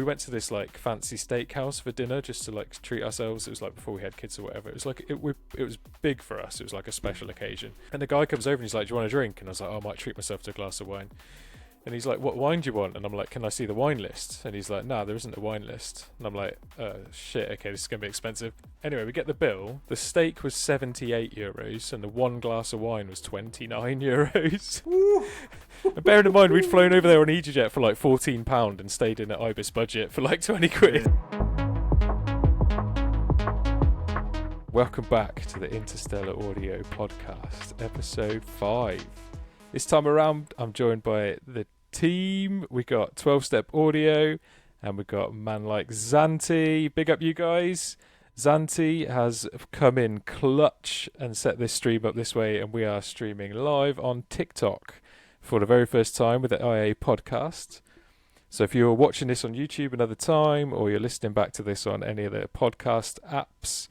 we went to this like fancy steakhouse for dinner just to like treat ourselves. It was like before we had kids or whatever. It was like it was big for us. It was like a special occasion. And the guy comes over and he's like, "Do you want a drink?" And I was like, "Oh, I might treat myself to a glass of wine." And he's like, "What wine do you want?" And I'm like, "Can I see the wine list?" And he's like, "No, there isn't a wine list." And I'm like, shit, okay, this is going to be expensive. Anyway, we get the bill. The steak was €78 and the one glass of wine was €29. And bearing in mind, we'd flown over there on EasyJet for like £14 and stayed in at Ibis budget for like 20 quid. Welcome back to the Interstellar Audio Podcast, episode 5. This time around, I'm joined by the team. We got 12 Step Audio, and we got a man like ZANTE. Big up, you guys. ZANTE has come in clutch and set this stream up this way, and we are streaming live on TikTok for the very first time with the IA podcast. So if you're watching this on YouTube another time, or you're listening back to this on any of the podcast apps,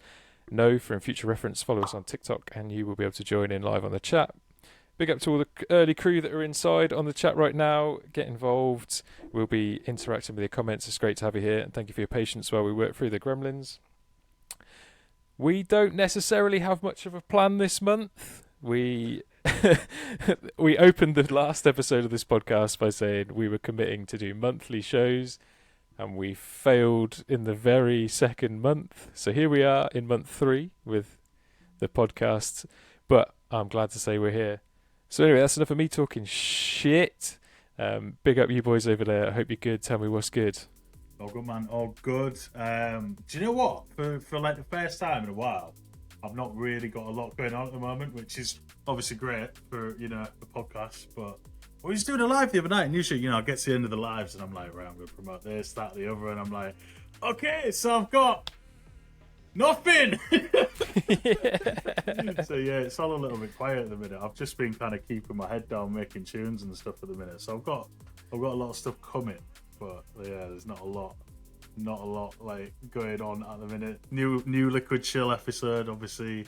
know for future reference, follow us on TikTok, and you will be able to join in live on the chat. Big up to all the early crew that are inside on the chat right now. Get involved. We'll be interacting with your comments. It's great to have you here, and thank you for your patience while we work through the gremlins. We don't necessarily have much of a plan this month. We opened the last episode of this podcast by saying we were committing to do monthly shows, and we failed in the very second month. So here we are in month 3 with the podcast, but I'm glad to say we're here. So anyway, that's enough of me talking shit. Big up you boys over there. I hope you're good. Tell me what's good. All good, man. All good. Do you know what? For like the first time in a while, I've not really got a lot going on at the moment, which is obviously great for, the podcast. But we were just doing a live the other night, and usually, I get to the end of the lives, and I'm like, right, I'm going to promote this, that, the other, and I'm like, okay, so I've got nothing. So yeah, it's all a little bit quiet at the minute. I've just been kind of keeping my head down, making tunes and stuff at the minute. So I've got a lot of stuff coming, but yeah, there's not a lot like going on at the minute. New Liquid Chill episode, obviously,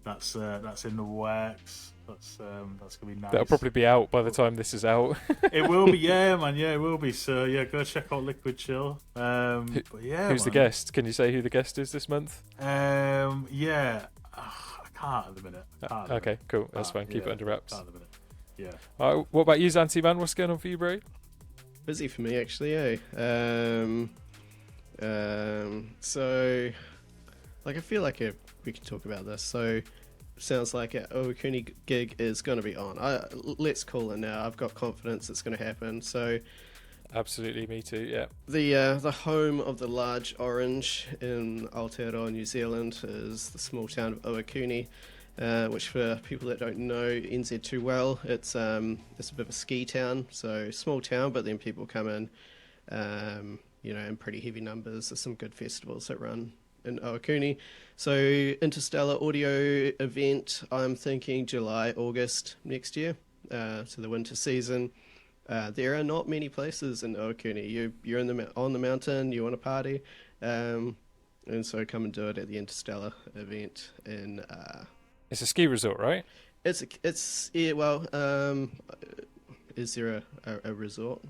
that's in the works. That's gonna be nice. That'll probably be out by the time this is out. It will be, yeah, man. Yeah, it will be. So yeah, go check out Liquid Chill. But yeah, who's the guest? Can you say who the guest is this month? Yeah, I can't at the minute. Okay, cool. That's fine. Keep it under wraps. Can't at the minute. Yeah. All right, what about you, ZANTE, man? What's going on for you, bro? Busy for me, actually, eh? So, like, I feel like we can talk about this. So, sounds like an Owakuni gig is going to be on. Let's call it now. I've got confidence it's going to happen. So, absolutely, me too. Yeah. The home of the large orange in Aotearoa, New Zealand, is the small town of Owakuni, which, for people that don't know NZ too well, it's a bit of a ski town. So small town, but then people come in, in pretty heavy numbers. There's some good festivals that run in Owakuni. So Interstellar Audio event, I'm thinking July, August next year, so the winter season. There are not many places in Owakuni. You're on the mountain, you want to party, and so come and do it at the Interstellar event in. It's a ski resort, right? It's yeah. Well, is there a resort?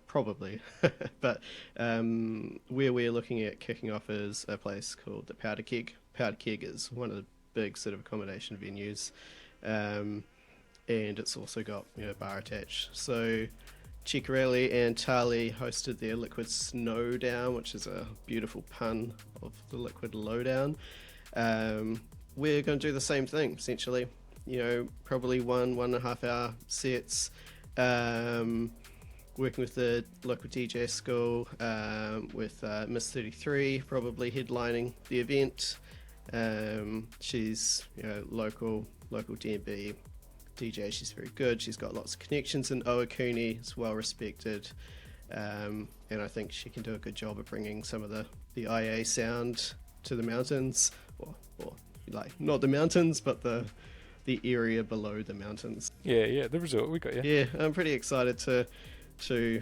Probably, but where we're looking at kicking off is a place called the Powder Keg. Powder Keg is one of the big sort of accommodation venues, and it's also got bar attached. So Chikarelli and Tali hosted their Liquid Snowdown, which is a beautiful pun of the Liquid Lowdown. We're going to do the same thing, essentially. Probably 1.5 hour sets, working with the local DJ school, with Miss 33 probably headlining the event. She's local DnB DJ. She's very good. She's got lots of connections in Owakuni. It's well respected, and I think she can do a good job of bringing some of the IA sound to the mountains, or like not the mountains, but the area below the mountains. Yeah, the resort, we got you. Yeah, I'm pretty excited to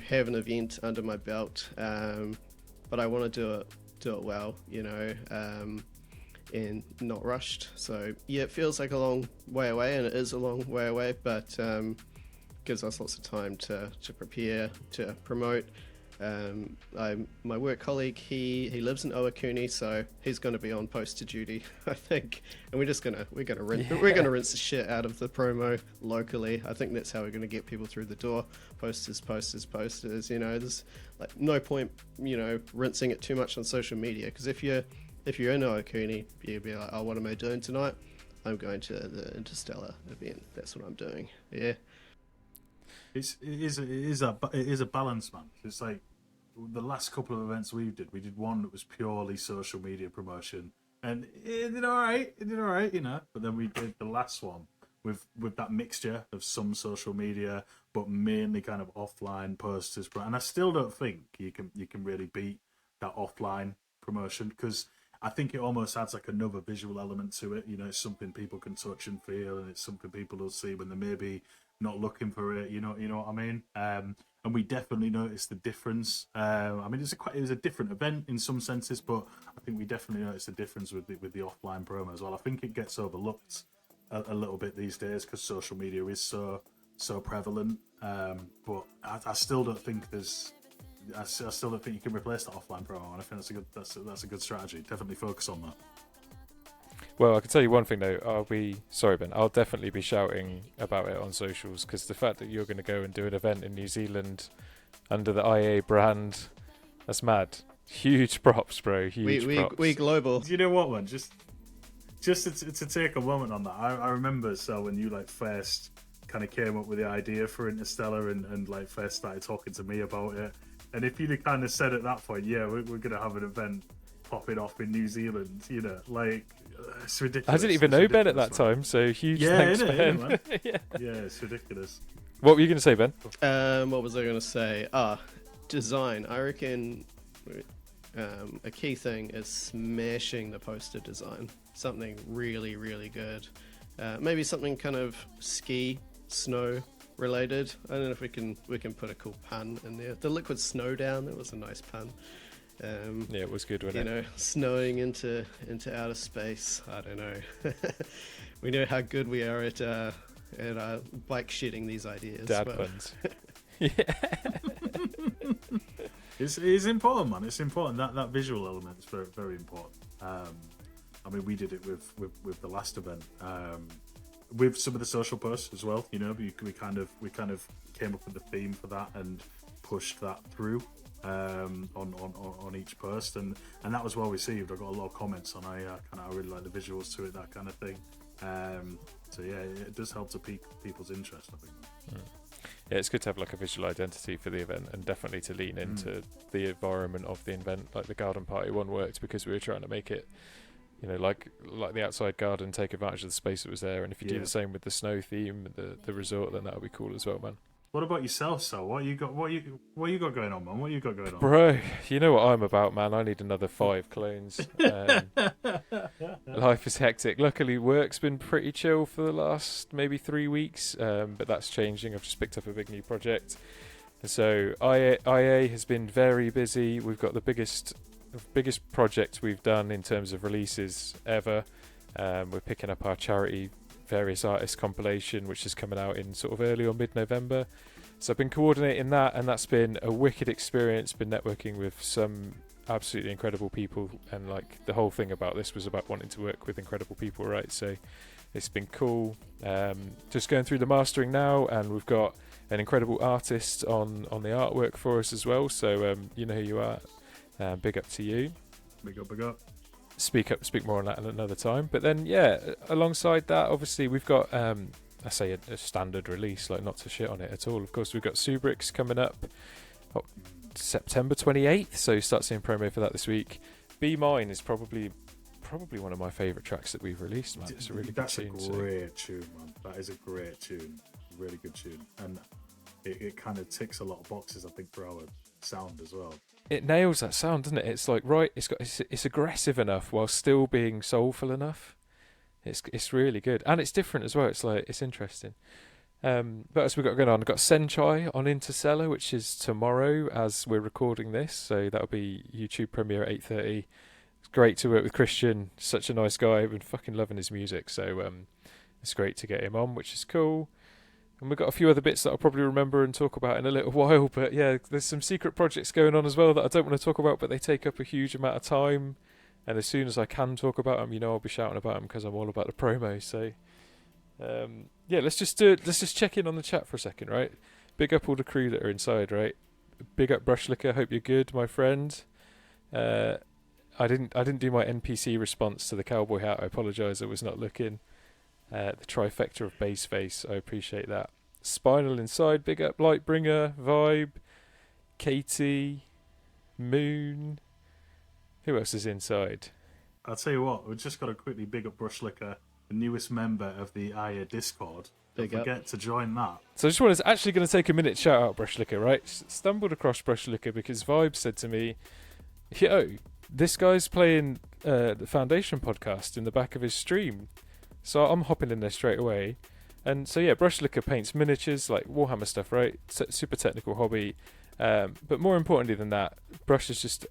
have an event under my belt, but I want to do it well, and not rushed. So yeah, it feels like a long way away, and it is a long way away, but gives us lots of time to prepare, to promote, My work colleague, he lives in Owakuni, so he's going to be on poster duty, I think. And we're gonna rinse the shit out of the promo locally. I think that's how we're gonna get people through the door. Posters. You know, there's like no point, you know, rinsing it too much on social media, because if you're in Owakuni, you'll be like, oh, what am I doing tonight? I'm going to the Interstellar event. That's what I'm doing. Yeah. It is a balance, man. It's like the last couple of events we did one that was purely social media promotion, and it did all right, you know. But then we did the last one with that mixture of some social media, but mainly kind of offline posters. And I still don't think you can really beat that offline promotion, because I think it almost adds like another visual element to it. You know, it's something people can touch and feel, and it's something people will see when they maybe not looking for it. You know what I mean? And we definitely noticed the difference. I mean, it was a different event in some senses, but I think we definitely noticed the difference with the offline promo as well. I think it gets overlooked a little bit these days because social media is so prevalent. But I still don't think I still don't think you can replace the offline promo, and I think that's a good strategy. Definitely focus on that. Well, I can tell you one thing though. Sorry, Ben. I'll definitely be shouting about it on socials, because the fact that you're going to go and do an event in New Zealand under the IA brand, that's mad. Huge props, bro. Props. We global. Do you know what, man? Just to take a moment on that. I remember when you like first kind of came up with the idea for Interstellar and like first started talking to me about it. And if you'd have kind of said at that point, yeah, we're going to have an event popping off in New Zealand, you know, like, it's ridiculous. I didn't even know Ben at that time, so huge thanks, Ben. Man. Yeah, it's ridiculous. What were you going to say, Ben? What was I going to say? Design. I reckon a key thing is smashing the poster design. Something really, really good. Maybe something kind of snow related. I don't know if we can put a cool pun in there. The liquid snow down, that was a nice pun. Yeah, it was good, wasn't it? You know, snowing into outer space. I don't know. We know how good we are at bike shedding these ideas. Dad puns. Yeah. It's important, man. It's important. That visual element is very, very important. I mean, we did it with the last event. With some of the social posts as well, you know, we kind of came up with the theme for that and pushed that through on each post, and that was well received. I got a lot of comments on I really like the visuals to it, that kind of thing. So yeah, it does help to pique people's interest, I think. Yeah, it's good to have like a visual identity for the event, and definitely to lean into the environment of the event. Like the garden party one worked because we were trying to make it, you know, like the outside garden, take advantage of the space that was there. And if you do the same with the snow theme, the resort, then that would be cool as well, man. What about yourself, Sal? What you got going on, man? What you got going on? Bro, you know what I'm about, man. I need another 5 clones. Life is hectic. Luckily, work's been pretty chill for the last maybe 3 weeks, but that's changing. I've just picked up a big new project. And so IA has been very busy. We've got the biggest project we've done in terms of releases ever. We're picking up our charity Various Artists compilation, which is coming out in sort of early or mid-November. So I've been coordinating that, and that's been a wicked experience. Been networking with some absolutely incredible people, and like the whole thing about this was about wanting to work with incredible people, right? So it's been cool. Just going through the mastering now, and we've got an incredible artist on the artwork for us as well. So you know who you are. Big up to you. Big up. Speak more on that another time. But then, yeah, alongside that, obviously we've got I say a standard release, like not to shit on it at all. Of course, we've got Subrix coming up September 28th, so you start seeing promo for that this week. Be Mine is probably one of my favourite tracks that we've released, man. It's a really good tune. That's a great tune, man. That is a great tune. Really good tune. And it kind of ticks a lot of boxes, I think, for our sound as well. It nails that sound, doesn't it? It's like it's aggressive enough while still being soulful enough. It's really good, and it's different as well. It's interesting. But as we've got going on, I've got Senchai on Interstellar, which is tomorrow as we're recording this, so that'll be YouTube premiere at 8:30. It's great to work with Christian, such a nice guy. I've been fucking loving his music, so it's great to get him on, which is cool. And we've got a few other bits that I'll probably remember and talk about in a little while. But yeah, there's some secret projects going on as well that I don't want to talk about, but they take up a huge amount of time. And as soon as I can talk about them, I'll be shouting about them because I'm all about the promo. So yeah, let's just check in on the chat for a second, right? Big up all the crew that are inside, right? Big up Brushlicker, hope you're good, my friend. I didn't do my NPC response to the cowboy hat. I apologise, I was not looking. The trifecta of base face, I appreciate that. Spinal inside, big up Lightbringer, Vibe, Katie, Moon. Who else is inside? I'll tell you what, we've just got to quickly big up Brushlicker, the newest member of the Aya Discord. Don't forget to join that. So I just wanted to actually going to take a minute to shout out Brushlicker, right? Stumbled across Brushlicker because Vibe said to me, yo, this guy's playing the Foundation podcast in the back of his stream. So I'm hopping in there straight away. And so yeah, Brushlicker paints miniatures, like Warhammer stuff, right? Super technical hobby. But more importantly than that, Brush is just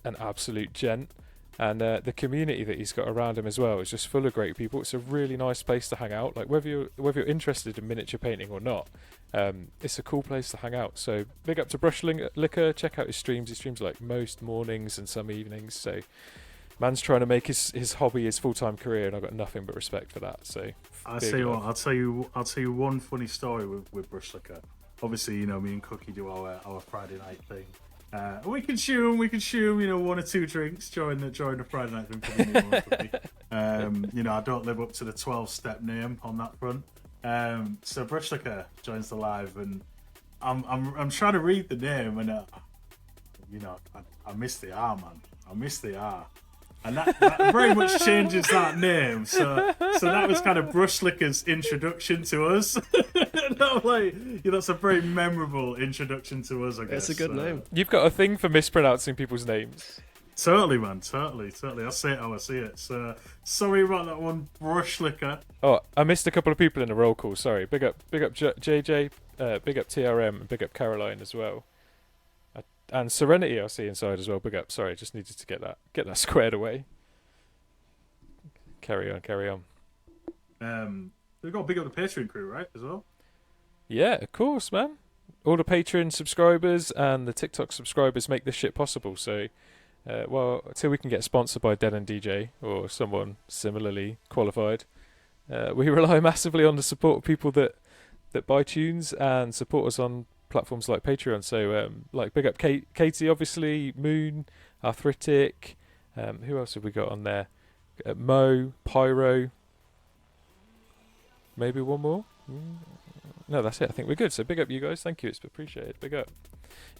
an absolute gent. And the community that he's got around him as well is just full of great people. It's a really nice place to hang out. Like whether you're interested in miniature painting or not, it's a cool place to hang out. So big up to Brushlicker. Check out his streams. He streams like most mornings and some evenings. So man's trying to make his hobby his full-time career, and I've got nothing but respect for that. So I'll tell you what. I'll tell you one funny story with Brushlicker. Obviously, me and Cookie do our Friday night thing. We consume, 1 or 2 drinks during the Friday night thing. I don't live up to the 12-step name on that front. So Brushlicker joins the live, and I'm trying to read the name, and I missed the R, man. I missed the R. And that very much changes that name. So that was kind of Brushlicker's introduction to us. No, it's a very memorable introduction to us, I guess. It's a good name. You've got a thing for mispronouncing people's names. Totally, man. Totally. I'll say it how I see it. So sorry about that one, Brushlicker. Oh, I missed a couple of people in the roll call. Sorry. Big up JJ, big up TRM, and big up Caroline as well. And Serenity, I'll see inside as well. Big up. Sorry, just needed to get that squared away. Carry on. We've got to big up the Patreon crew, right, as well? Yeah, of course, man. All the Patreon subscribers and the TikTok subscribers make this shit possible. So, until we can get sponsored by Den and DJ or someone similarly qualified, we rely massively on the support of people that buy tunes and support us on platforms like Patreon. So big up Katie, obviously, Moon, Arthritik, who else have we got on there? Mo, Pyro, maybe one more. No, that's it. I think we're good. So big up you guys. Thank you. It's appreciated. Big up.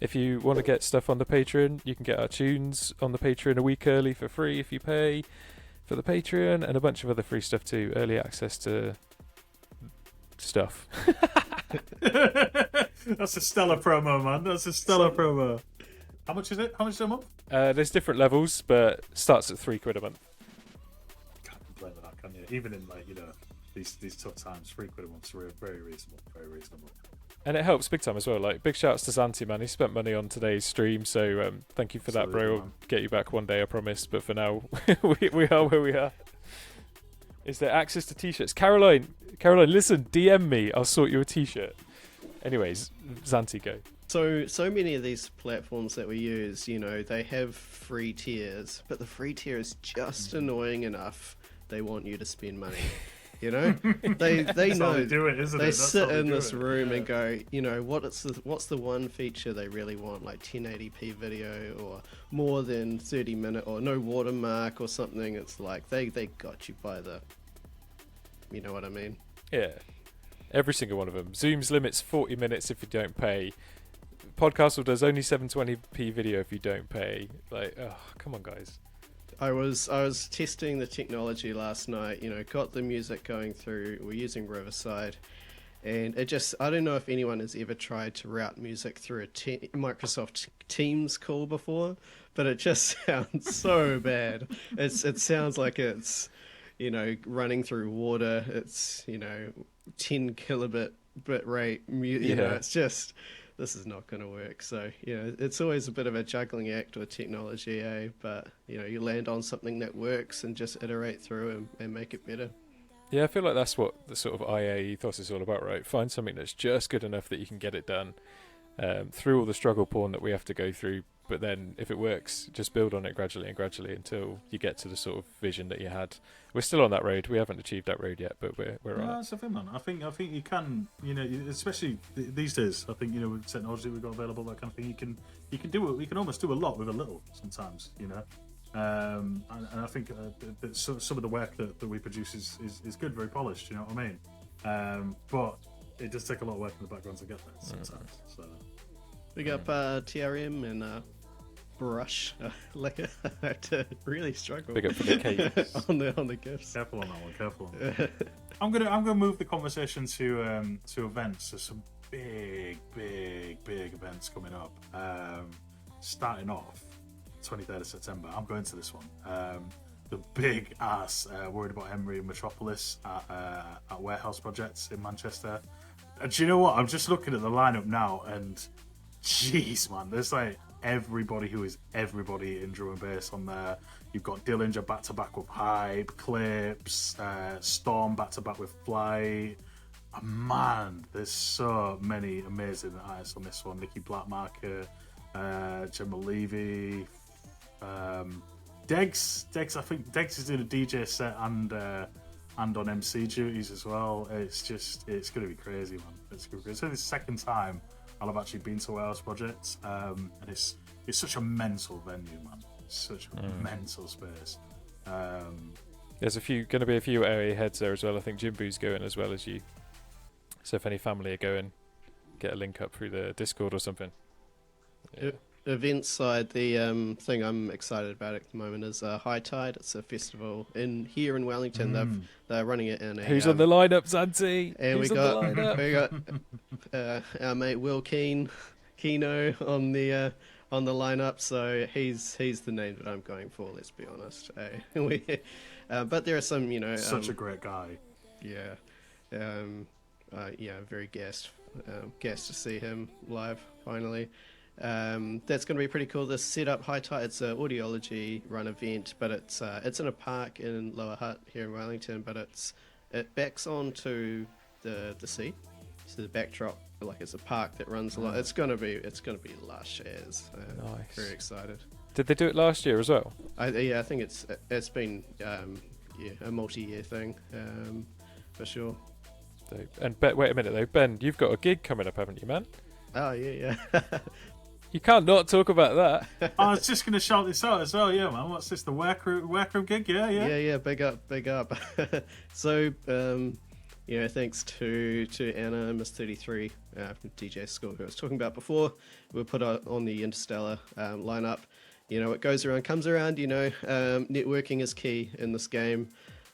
If you want to get stuff on the Patreon, you can get our tunes on the Patreon a week early for free if you pay for the Patreon, and a bunch of other free stuff too. Early access to stuff. That's a stellar promo, man. That's a stellar promo. How much is it? How much is it a month? There's different levels, but starts at £3 a month. Can't complain with that, can you? Even in these tough times, £3 a month is very reasonable. Very reasonable. And it helps big time as well. Like big shouts to Zante, man. He spent money on today's stream, so thank you for that, bro. I'll get you back one day, I promise. But for now, we are where we are. Is there access to t-shirts? Caroline, listen, DM me. I'll sort you a t-shirt. Anyways, Zante, go. So many of these platforms that we use, they have free tiers, but the free tier is just annoying enough. They want you to spend money. They know they do it, isn't they it? sit in this room and go, what's the one feature they really want, like 1080p video or more than 30-minute or no watermark or something. It's like they got you by the, you know what I mean? Yeah, every single one of them. Zoom's limits 40 minutes if you don't pay. Podcastle does only 720p video if you don't pay. Like, oh, come on, guys. I was testing the technology last night, got the music going through. We're using Riverside, and I don't know if anyone has ever tried to route music through a Microsoft Teams call before, but it just sounds so bad. It sounds like it's, running through water. It's, 10 kilobit bit rate, it's just, this is not going to work. So, it's always a bit of a juggling act with technology, but, you land on something that works and just iterate through and make it better. Yeah, I feel like that's what the sort of IA ethos is all about, right? Find something that's just good enough that you can get it done through all the struggle porn that we have to go through. But then if it works, just build on it gradually and gradually until you get to the sort of vision that you had. We're still on that road. We haven't achieved that road yet, but we're on it. That's the thing, man. I think you can, especially these days. I think with technology we've got available, that kind of thing. You can do it. You can almost do a lot with a little sometimes, And I think that some of the work that we produce is good, very polished. You know what I mean? But it does take a lot of work in the background to get there sometimes. So Big up TRM and Brush. Like I had to really struggle. Big up for the cakes. on the gifts. careful on that one. Careful on that one. I'm gonna move the conversation to events. There's some big events coming up. Starting off 23rd of September. I'm going to this one. The big ass Worried About Emery Metropolis at Warehouse Projects in Manchester. And do you know what? I'm just looking at the lineup now, and jeez, man, there's like everybody who is everybody in drum and bass on there. You've got Dillinger back to back with Hype, Clips, Storm back to back with Fly. Man, there's so many amazing artists on this one. Nicky Blackmarker, Gemma Levy, Degs. I think Degs is doing a DJ set and on MC duties as well. It's going to be crazy, man. It's going to be crazy. So this is the second time I'll have actually been to Warehouse Projects, and it's such a mental venue, man. It's such a mental space. There's going to be a few area heads there as well. I think Jimbo's going as well as you. So if any family are going, get a link up through the Discord or something. Yeah. Event side, the thing I'm excited about at the moment is High Tide. It's a festival here in Wellington. They're running it in a. Who's on the lineup, Zante? And Who's we on the got our mate Will Keno on the lineup. So he's the name that I'm going for. Let's be honest. But there are some, such a great guy. Yeah, very gassed to see him live finally. That's going to be pretty cool. This setup, High Tide, it's an audiology run event, but it's in a park in Lower Hutt here in Wellington, but it backs onto the sea, so the backdrop, like it's a park that runs along. It's gonna be lush as. Nice. Very excited. Did they do it last year as well? I think it's been a multi-year thing, for sure. And wait a minute though, Ben, you've got a gig coming up, haven't you, man? Oh yeah. You can't not talk about that. I was just going to shout this out as well, yeah, man. What's this, the workroom gig? Yeah. Big up. So, thanks to Anna, Miss 33 from DJ School, who I was talking about before. We put on the Interstellar lineup. It goes around, comes around. Networking is key in this game.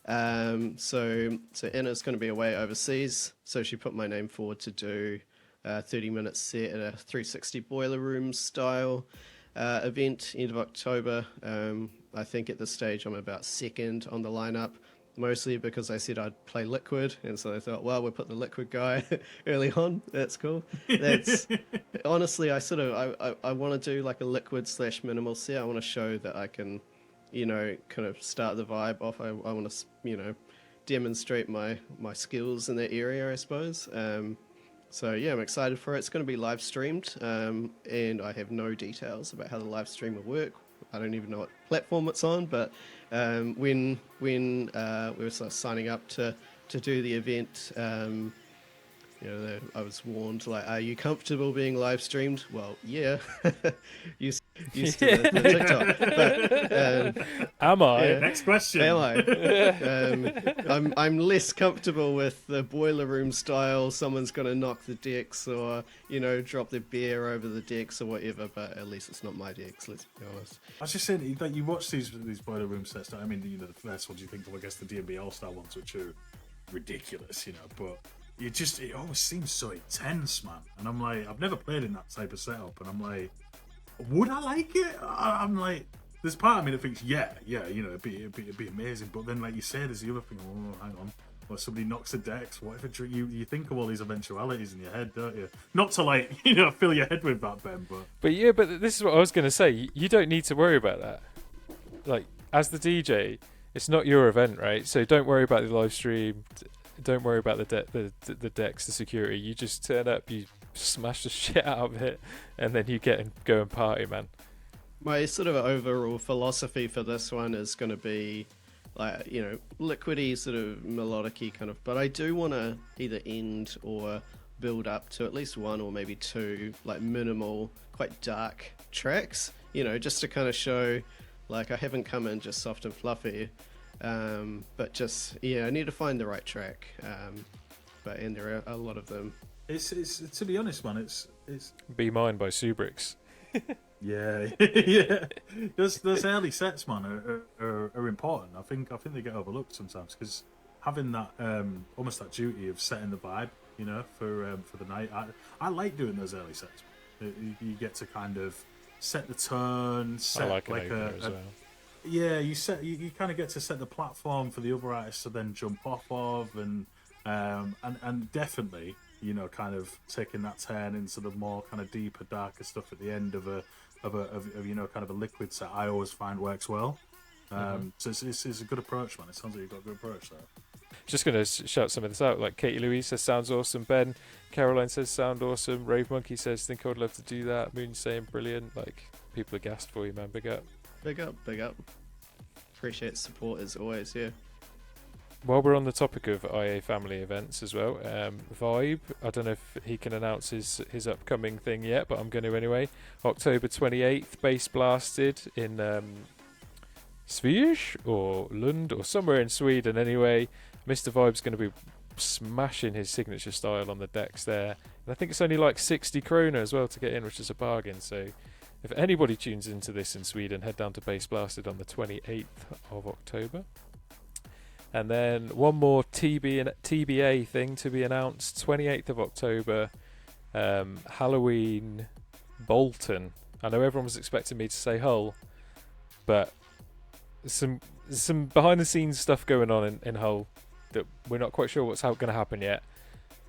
So Anna's going to be away overseas, so she put my name forward to do 30-minute set at a 360 boiler room style event end of October. I think at this stage I'm about second on the lineup, mostly because I said I'd play Liquid, and so I thought, well, we'll put the Liquid guy early on. That's cool. That's honestly, I want to do like a Liquid / minimal set. I want to show that I can, kind of start the vibe off. I want to, demonstrate my skills in that area, I suppose. So yeah, I'm excited for it. It's going to be live streamed, and I have no details about how the live stream will work. I don't even know what platform it's on, but when we were sort of signing up to do the event, I was warned, like, are you comfortable being live streamed? Well, yeah. used to the TikTok. But, am I? Yeah. Next question. Am I? I'm less comfortable with the boiler room style. Someone's going to knock the decks or, drop their beer over the decks or whatever, but at least it's not my decks, let's be honest. I was just saying, like, you watch these boiler room sets. I mean, the first ones you think of, I guess, the D&B All-Star ones, which are ridiculous, but... it always seems so intense, man. And I'm like, I've never played in that type of setup, and I'm like, would I like it? I'm like, there's part of me that thinks, it'd be amazing. But then, like you say, there's the other thing. Oh, hang on, or somebody knocks the decks. Whatever. You think of all these eventualities in your head, don't you? Not to like, fill your head with that, Ben. But this is what I was going to say. You don't need to worry about that. Like, as the DJ, it's not your event, right? So don't worry about the live stream. Don't worry about the decks, the security. You just turn up, you smash the shit out of it, and then you go and party, man. My sort of overall philosophy for this one is going to be, like, you know, liquidy, sort of melodic-y kind of, but I do want to either end or build up to at least one or maybe two, like, minimal, quite dark tracks, you know, just to kind of show, like, I haven't come in just soft and fluffy, but just, yeah, I need to find the right track, and there are a lot of them. It's to be honest, man, it's Be Mine by Subrix. yeah, yeah. Those early sets, man, are important. I think they get overlooked sometimes because having that almost that duty of setting the vibe, you know, for the night. I like doing those early sets. You get to kind of set the tone, set I like a as well. yeah, you kind of get to set the platform for the other artists to then jump off of, and definitely, you know, kind of taking that turn into the more kind of deeper, darker stuff at the end of you know, kind of a liquid set. I always find works well. So it's a good approach, man. It sounds like you've got a good approach there. Just gonna shout some of this out. Like Katie Louise says sounds awesome. Ben Caroline says sound awesome. Rave Monkey says think I would love to do that. Moon saying brilliant. Like, people are gassed for you, man. Big up. Big up. Appreciate support as always, yeah. While we're on the topic of IA family events as well, Vibe, I don't know if he can announce his upcoming thing yet, but I'm going to anyway. October 28th, Bass Blasted in Svej or Lund or somewhere in Sweden anyway. Mr. Vibe's going to be smashing his signature style on the decks there. And I think it's only like 60 krona as well to get in, which is a bargain. So if anybody tunes into this in Sweden, head down to Bass Blasted on the 28th of October. And then one more TBA thing to be announced, 28th of October, Halloween Bolton. I know everyone was expecting me to say Hull, but some behind the scenes stuff going on in Hull that we're not quite sure what's going to happen yet.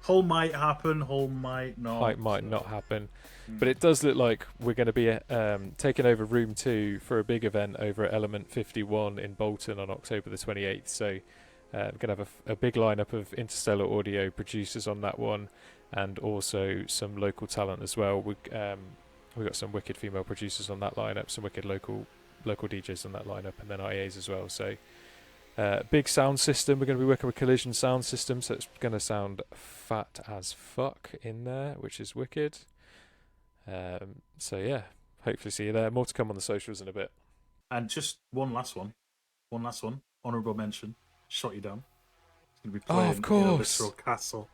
Hull might happen, Hull might not. Might not happen. But it does look like we're going to be taking over Room 2 for a big event over at Element 51 in Bolton on October the 28th. So we're going to have a big lineup of Interstellar audio producers on that one, and also some local talent as well. We've got some wicked female producers on that lineup, some wicked local DJs on that lineup, and then IAs as well. So big sound system. We're going to be working with Collision sound system, so it's going to sound fat as fuck in there, which is wicked. So yeah, hopefully see you there. More to come on the socials in a bit. And just one last one. Honourable mention. Shot You Down. It's going to be playing of course. in a literal castle.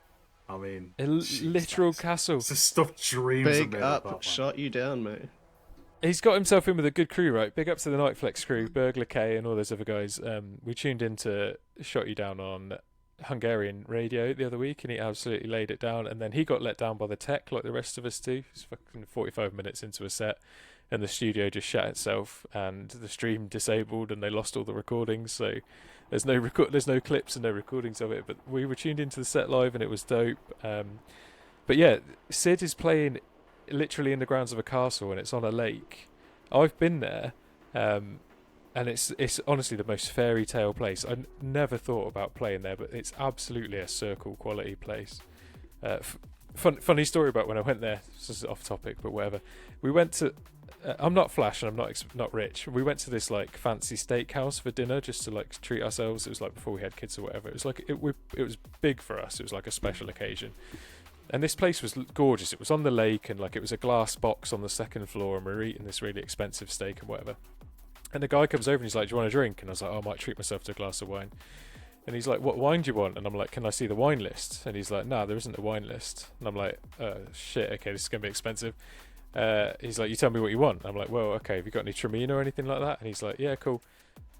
I mean, literal castle. It's the stuff dreams Big of up, about, Shot You Down, mate. He's got himself in with a good crew, right? Big up to the Nightflex crew, Burglar K and all those other guys. We tuned into Shot You Down on Hungarian radio the other week, and he absolutely laid it down. And then he got let down by the tech, like the rest of us do. He's fucking 45 minutes into a set, and the studio just shut itself, and the stream disabled, and they lost all the recordings. So there's no clips and no recordings of it. But we were tuned into the set live, and it was dope. But yeah, Sid is playing literally in the grounds of a castle, and it's on a lake. I've been there, and it's honestly the most fairy tale place. I never thought about playing there, but it's absolutely a circle quality place. Funny story about when I went there. This is off topic, but whatever. We went to. I'm not flash, and I'm not rich. We went to this like fancy steakhouse for dinner just to like treat ourselves. It was like before we had kids or whatever. It was like it was big for us. It was like a special occasion. And this place was gorgeous. It was on the lake, and like it was a glass box on the second floor, and we were eating this really expensive steak and whatever. And the guy comes over and he's like, "Do you want a drink?" And I was like, "Oh, I might treat myself to a glass of wine." And he's like, "What wine do you want?" And I'm like, "Can I see the wine list?" And he's like, "No, there isn't a wine list." And I'm like, "Shit, okay, this is gonna be expensive." He's like, "You tell me what you want." I'm like, "Well, okay, have you got any Tramina or anything like that?" And he's like, "Yeah, cool."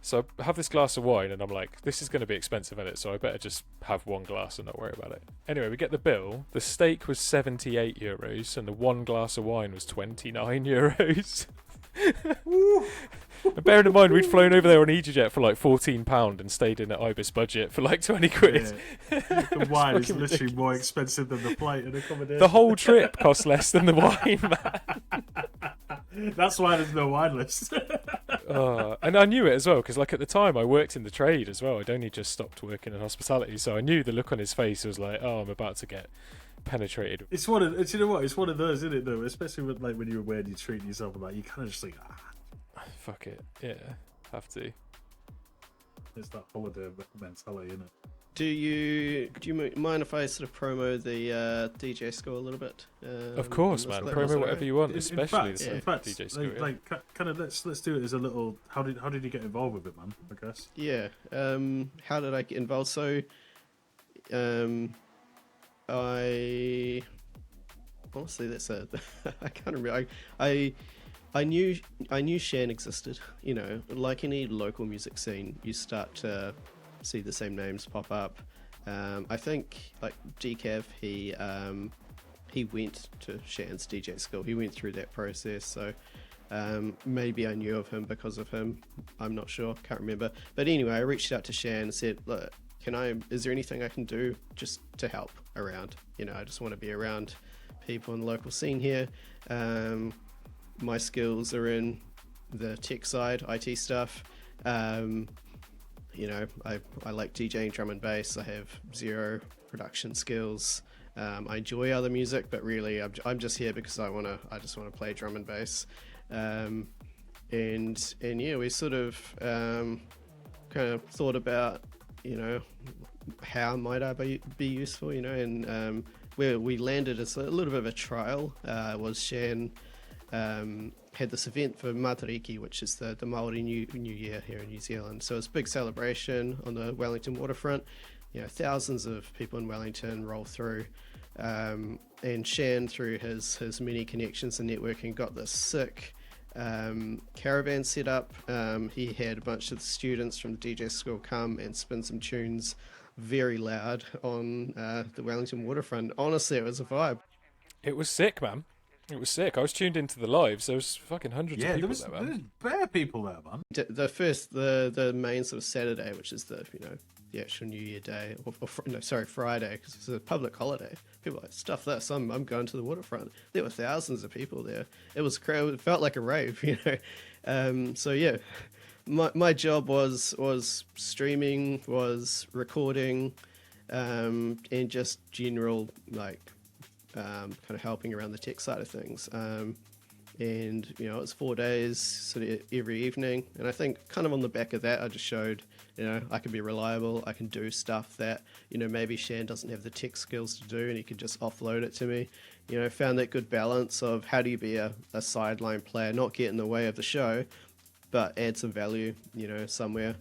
So I have this glass of wine, and I'm like, this is going to be expensive, isn't it? So I better just have one glass and not worry about it. Anyway, we get the bill. The steak was €78, and the one glass of wine was €29. And bearing in mind, we'd flown over there on EasyJet for like £14 and stayed in at Ibis budget for like 20 quid. Yeah. The wine is literally ridiculous. more expensive than the flight and accommodation. The whole trip cost less than the wine, man. That's why there's no wine list. And I knew it as well, because like at the time I worked in the trade as well. I'd only just stopped working in hospitality, so I knew the look on his face was like, oh, I'm about to get penetrated. It's one of, you know what? It's one of those, isn't it? Though, especially with, like when you're aware you're treating yourself like you kind of just like, Fuck it, yeah, have to. it's that holiday mentality, isn't it? Do you mind if I sort of promo the DJ score a little bit? Of course, man. Promo whatever you want, In especially fact, the DJ score. like kind of let's do it as a little. How did you get involved with it, man? I guess. Yeah. How did I get involved? So, I honestly, that's a I can't remember. I knew Shan existed. You know, like any local music scene, you start to see the same names pop up. I think like Decav, he went to Shan's DJ school. He went through that process, so maybe I knew of him because of him. I'm not sure, can't remember. But anyway, I reached out to Shan and said, look, is there anything I can do just to help around? You know, I just want to be around people in the local scene here. My skills are in the tech side, IT stuff. You know, I like DJing drum and bass. I have zero production skills. I enjoy other music, but really I'm just here because I just want to play drum and bass. And yeah, we sort of kind of thought about, you know, how might I be useful, you know, and where we landed as a little bit of a trial was Shan had this event for Arthritik, which is the Māori New Year here in New Zealand. So it's a big celebration on the Wellington waterfront. You know, thousands of people in Wellington roll through. And Shan, through his many connections and networking, got this sick caravan set up. He had a bunch of the students from the DJ school come and spin some tunes very loud on the Wellington waterfront. Honestly, it was a vibe. It was sick, man. It was sick. I was tuned into the lives. There was fucking hundreds of people there, man. There was bare people there, man. The main sort of Saturday, which is the actual New Year day, Friday, because it's a public holiday. People are like, stuff this, I'm going to the waterfront. There were thousands of people there. It was crowded. It felt like a rave, you know. So yeah, my job was streaming, was recording, and just general kind of helping around the tech side of things. And, you know, it's 4 days sort of every evening. And I think kind of on the back of that, I just showed, you know, I can be reliable. I can do stuff that, you know, maybe Shan doesn't have the tech skills to do and he could just offload it to me. You know, found that good balance of how do you be a sideline player, not get in the way of the show, but add some value, you know, somewhere.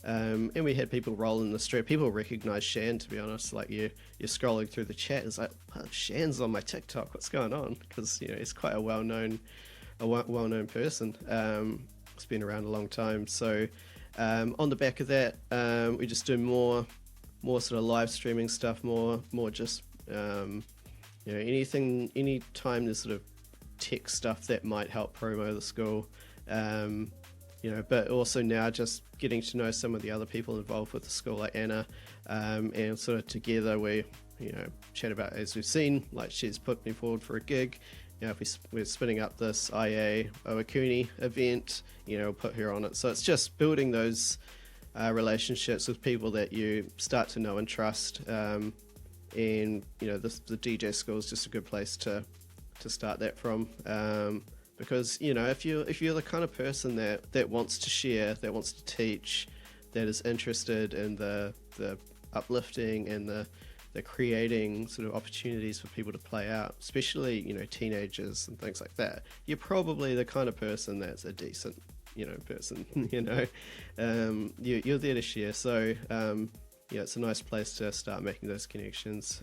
And we had people roll in the street. People recognize Shan, to be honest. Like you're scrolling through the chat, it's like, oh, Shan's on my TikTok. What's going on? Because, you know, he's quite a well-known person. He's been around a long time. So on the back of that, we just do more sort of live streaming stuff. More just you know, any time there's sort of tech stuff that might help promo the school. You know, but also now just getting to know some of the other people involved with the school, like Anna, and sort of together we, you know, chat about, as we've seen, like she's put me forward for a gig. You know, if we're spinning up this IA Owakuni event, you know, put her on it. So it's just building those relationships with people that you start to know and trust. And, you know, the DJ school is just a good place to start that from. Because, you know, if you're the kind of person that wants to share, that wants to teach, that is interested in the uplifting and the creating sort of opportunities for people to play out, especially, you know, teenagers and things like that, you're probably the kind of person that's a decent, you know, person, you know. You're there to share. So, yeah, it's a nice place to start making those connections.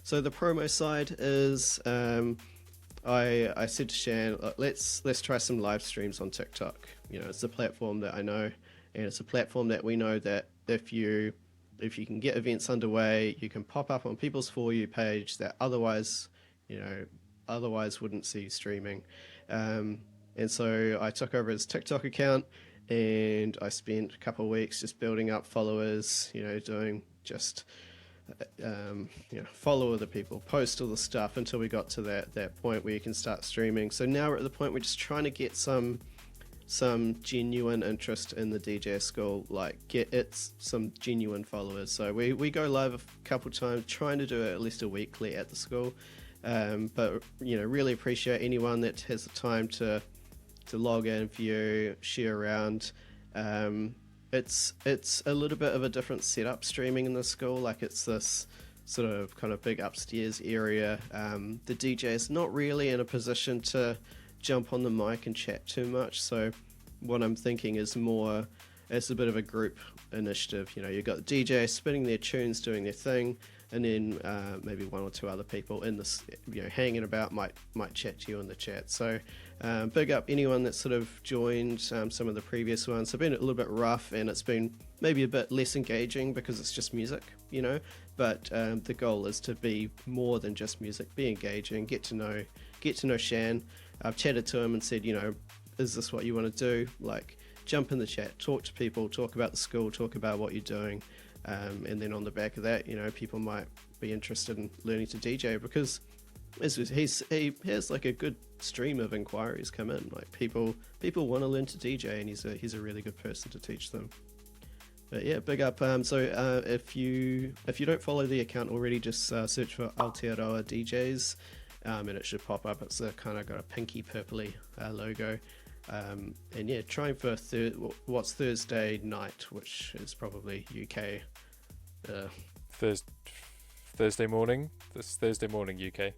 So the promo side is... I said to Shan, let's try some live streams on TikTok. You know, it's a platform that I know, and it's a platform that we know that if you can get events underway, you can pop up on people's For You page that otherwise wouldn't see you streaming. And so I took over his TikTok account, and I spent a couple of weeks just building up followers, doing just follow other people, post all the stuff until we got to that point where you can start streaming. So now we're at the point we're just trying to get some genuine interest in the DJ school, like some genuine followers. So we go live a couple times, trying to do it at least a weekly at the school. But really appreciate anyone that has the time to log in, view, share around. It's a little bit of a different setup streaming in the school. Like, it's this sort of kind of big upstairs area. The DJ is not really in a position to jump on the mic and chat too much. So what I'm thinking is more, it's a bit of a group initiative. You've got the DJ spinning their tunes, doing their thing, and then maybe one or two other people in this, hanging about, might chat to you in the chat. So big up anyone that sort of joined some of the previous ones. They've been a little bit rough, and it's been maybe a bit less engaging because it's just music, but the goal is to be more than just music, be engaging, get to know Shan. I've chatted to him and said, is this what you want to do? Like, jump in the chat, talk to people, talk about the school, talk about what you're doing. And then on the back of that, people might be interested in learning to DJ, because he has like a good stream of inquiries come in. Like, people want to learn to DJ, and he's a really good person to teach them. But yeah, big up. So if you don't follow the account already, just search for Aotearoa DJs, and it should pop up. It's kind of got a pinky purpley logo. And yeah, trying for what's Thursday night, which is probably UK. Thursday morning. This Thursday morning UK.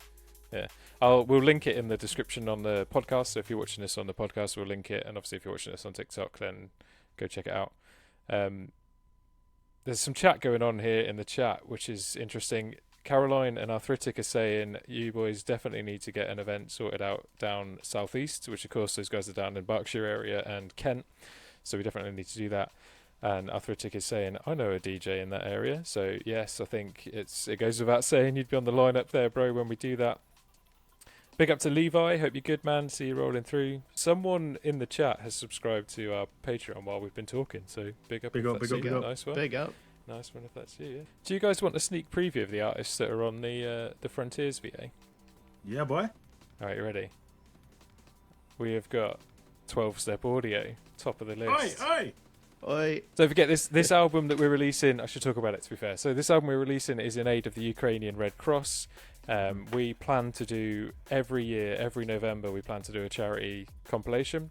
Yeah, we'll link it in the description on the podcast. So if you're watching this on the podcast, we'll link it. And obviously, if you're watching this on TikTok, then go check it out. There's some chat going on here in the chat, which is interesting. Caroline and Arthritik are saying you boys definitely need to get an event sorted out down southeast, which of course those guys are down in Berkshire area and Kent, so we definitely need to do that. And Arthritik is saying, I know a DJ in that area, so yes, I think it goes without saying you'd be on the lineup there, bro, when we do that. Big up to Levi, hope you're good, man, see you rolling through. Someone in the chat has subscribed to our Patreon while we've been talking, so big up. Nice one. Big up. Nice one if that's you, yeah. Do you guys want a sneak preview of the artists that are on the Frontiers VA? Yeah, boy. Alright, you ready? We have got 12 Step Audio, top of the list. Oi. Don't forget this album that we're releasing, I should talk about it to be fair. So this album we're releasing is in aid of the Ukrainian Red Cross. We plan to do every year, every November, we plan to do a charity compilation.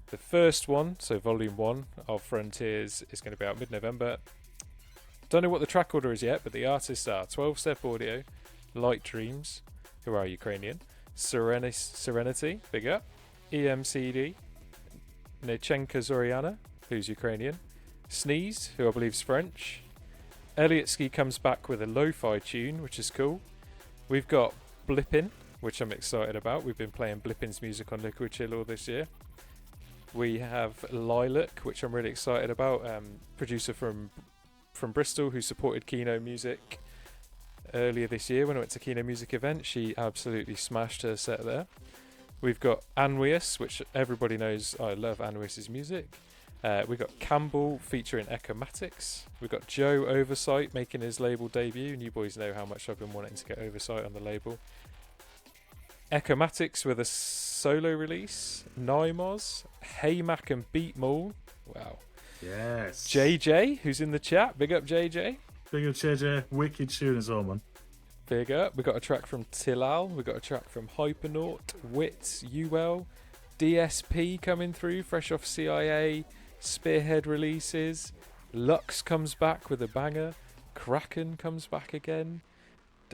The first one, so volume 1 of Frontiers, is going to be out mid-November. Don't know what the track order is yet, but the artists are 12 Step Audio, Light Dreams, who are Ukrainian, Serenity, big up, EMCD, Nechenka Zoriana, who's Ukrainian, Sneeze, who I believe is French, Elliotski comes back with a lo-fi tune, which is cool. We've got Blippin, which I'm excited about. We've been playing Blippin's music on Liquid Chill all this year. We have Lilac, which I'm really excited about, producer from Bristol, who supported Kino Music earlier this year when I went to Kino Music event. She absolutely smashed her set there. We've got Anwius, which everybody knows I love Anwius's music. We've got Campbell featuring Ecomatics. We've got Joe Oversight making his label debut, and you boys know how much I've been wanting to get Oversight on the label. Ecomatics with a solo release. Nymos, Haymack and Beatmall. Wow. Yes. JJ, who's in the chat. Big up, JJ. Big up, JJ. Wicked tune as well, man. Big up. We got a track from Tilal. We got a track from Hypernaut, Wits, UL, DSP coming through, fresh off CIA. Spearhead releases. Lux comes back with a banger. Kraken comes back again.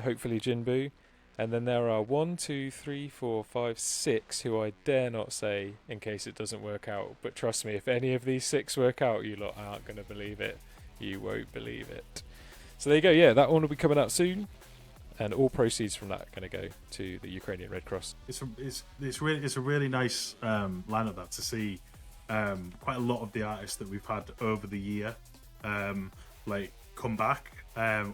Hopefully Jinbu. And then there are 1, 2, 3, 4, 5, 6 who I dare not say in case it doesn't work out. But trust me, if any of these 6 work out, you lot aren't going to believe it. You won't believe it. So there you go. Yeah, that one will be coming out soon. And all proceeds from that are going to go to the Ukrainian Red Cross. It's a really nice lineup that to see quite a lot of the artists that we've had over the year come back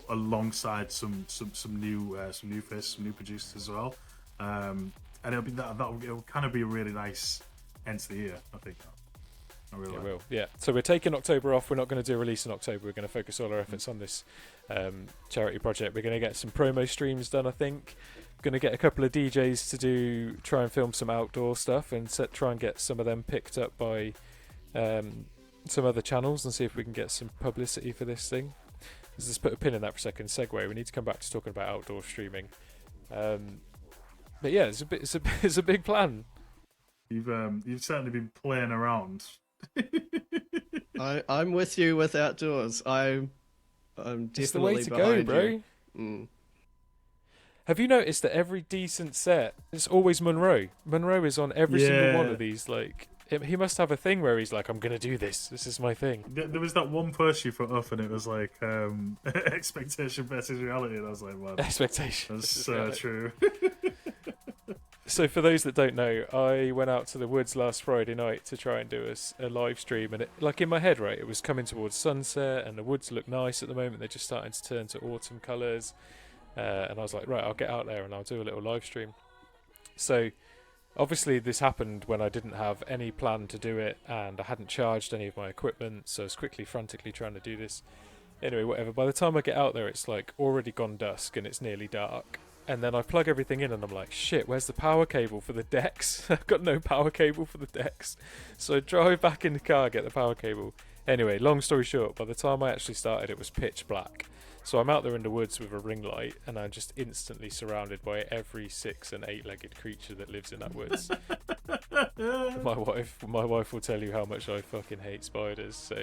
alongside some new faces, some new producers as well. And it'll kind of be a really nice hence the year. I think. I really It like will, yeah. So we're taking October off. We're not going to do a release in October. We're going to focus all our efforts on this charity project. We're going to get some promo streams done, I think. Going to get a couple of DJs to try and film some outdoor stuff and try and get some of them picked up by some other channels and see if we can get some publicity for this thing. Let's just put a pin in that for a second. Segue. We need to come back to talking about outdoor streaming. But yeah, it's a big plan. You've certainly been playing around. I'm with you with outdoors. I'm definitely It's the way to go, behind bro. you. Mm. Have you noticed that every decent set, it's always Monroe? Monroe is on every single one of these. Like, he must have a thing where he's like, I'm going to do this. This is my thing. There was that one post you put up, and it was like expectation versus reality, and I was like, wow, Expectation. that's so true. So for those that don't know, I went out to the woods last Friday night to try and do a live stream, and it, like in my head, right, it was coming towards sunset, and the woods look nice at the moment. They're just starting to turn to autumn colours, and I was like, right, I'll get out there and I'll do a little live stream. So obviously this happened when I didn't have any plan to do it, and I hadn't charged any of my equipment, so I was frantically trying to do this. Anyway, whatever. By the time I get out there, it's like already gone dusk and it's nearly dark. And then I plug everything in and I'm like, shit, where's the power cable for the decks? I've got no power cable for the decks. So I drive back in the car, get the power cable. Anyway, long story short, by the time I actually started, it was pitch black. So I'm out there in the woods with a ring light, and I'm just instantly surrounded by every 6- and 8-legged creature that lives in that woods. My wife will tell you how much I fucking hate spiders, so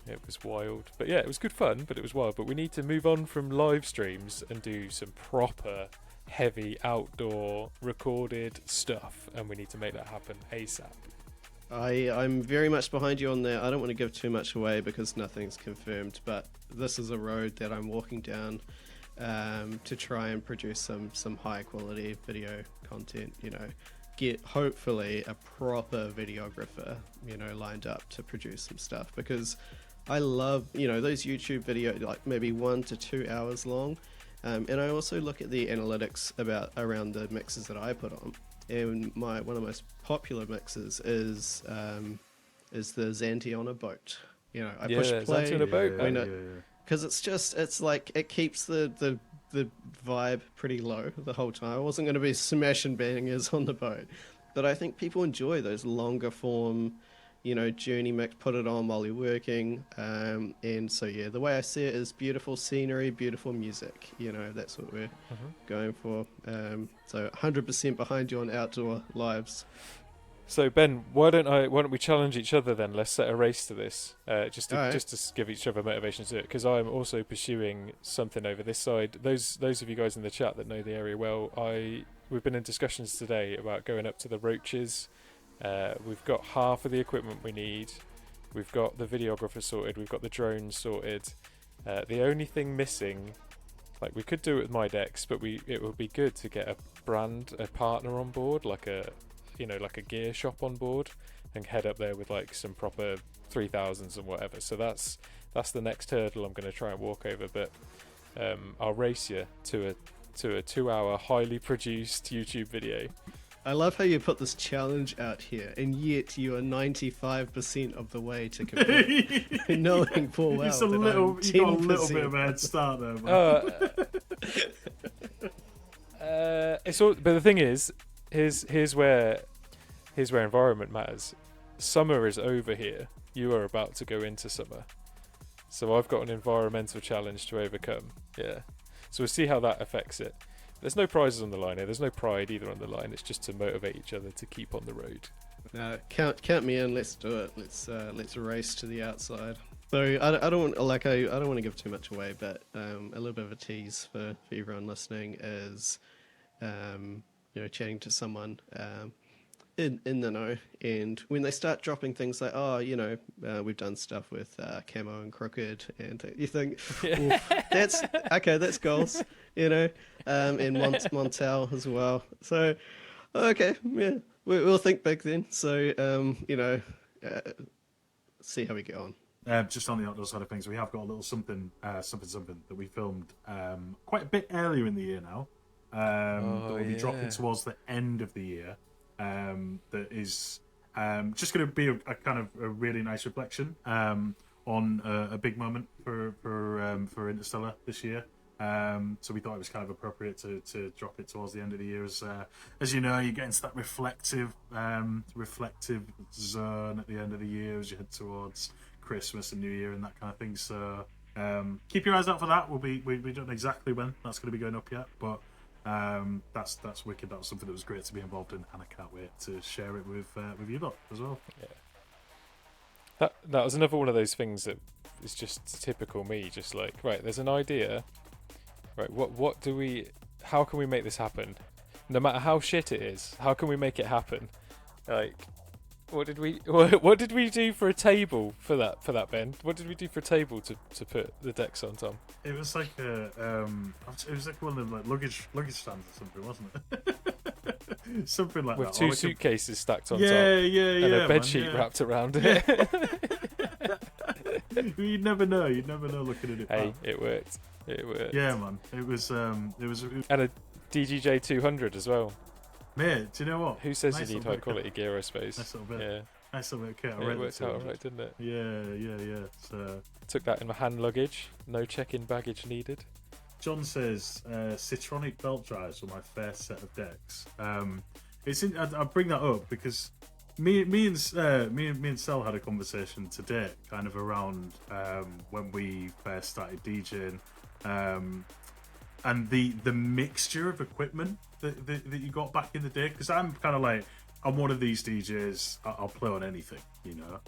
it was wild. But yeah, it was good fun, but it was wild. But we need to move on from live streams and do some proper, heavy, outdoor, recorded stuff, and we need to make that happen ASAP. I'm very much behind you on that. I don't want to give too much away because nothing's confirmed, but this is a road that I'm walking down to try and produce some high quality video content, get hopefully a proper videographer, lined up to produce some stuff, because I love, those YouTube videos, like maybe 1 to 2 hours long. And I also look at the analytics around the mixes that I put on. And one of the most popular mixes is the ZANTE on a boat. I push play. ZANTE on a boat. Because it's like it keeps the vibe pretty low the whole time. I wasn't going to be smashing bangers on the boat, but I think people enjoy those longer form, journey mix. Put it on while you're working, and so yeah, the way I see it is beautiful scenery, beautiful music. That's what we're going for. So 100% behind you on outdoor lives. So Ben, why don't we challenge each other then? Let's set a race to this, just to give each other motivation to do it. Because I'm also pursuing something over this side. Those of you guys in the chat that know the area well, we've been in discussions today about going up to the Roaches. We've got half of the equipment we need. We've got the videographer sorted. We've got the drones sorted. The only thing missing, like we could do it with my decks, but it would be good to get a partner on board, like a gear shop on board, and head up there with like some proper 3000s and whatever. So that's the next hurdle I'm going to try and walk over. But I'll race you to a 2-hour highly produced YouTube video. I love how you put this challenge out here, and yet you are 95% of the way to complete, knowing full well you got a little bit of a head start there, man. But the thing is, here's where environment matters. Summer is over here. You are about to go into summer, so I've got an environmental challenge to overcome. Yeah, so we'll see how that affects it. There's no prizes on the line here. There's no pride either on the line. It's just to motivate each other to keep on the road. No, count me in. Let's do it. Let's race to the outside. So I don't want to give too much away, but a little bit of a tease for everyone listening is, chatting to someone in the know, and when they start dropping things like, we've done stuff with Camo and Crooked, and you think, that's okay, that's goals, and Montel as well. So, okay, yeah, we'll think big then. So, see how we get on. Just on the outdoor side of things, we have got a little something that we filmed quite a bit earlier in the year now. That will be dropping towards the end of the year. That is Just going to be a kind of a really nice reflection on a big moment for Interstellar this year. So we thought it was kind of appropriate to drop it towards the end of the year, as you know, you get into that reflective zone at the end of the year as you head towards Christmas and New Year and that kind of thing. So keep your eyes out for that. We don't know exactly when that's going to be going up yet, but that's wicked. That was something that was great to be involved in, and I can't wait to share it with you lot as well. Yeah. That was another one of those things that is just typical me. Just like, right, there's an idea. Right, how can we make this happen? No matter how shit it is, how can we make it happen? Like, what did we do for a table for that, Ben? What did we do for a table to put the decks on, Tom? It was like it was like one of them like luggage stands or something, wasn't it? Something like with that. With two like suitcases stacked on top. Yeah, and a bed sheet wrapped around it. You'd never know looking at it. Hey, it worked. Yeah, man. It was and a DJJ 200 as well. Mate, do you know what? Who says you need high quality gear, I suppose? Nice little bit. Yeah. Nice little bit of kit. It worked out alright, didn't it? Yeah. So took that in my hand luggage. No check-in baggage needed. John says Citronic belt drives were my first set of decks. I bring that up because me and Sel had a conversation today, kind of around when we first started DJing, and the mixture of equipment that you got back in the day. Because I'm kind of like, I'm one of these DJs. I'll play on anything, you know.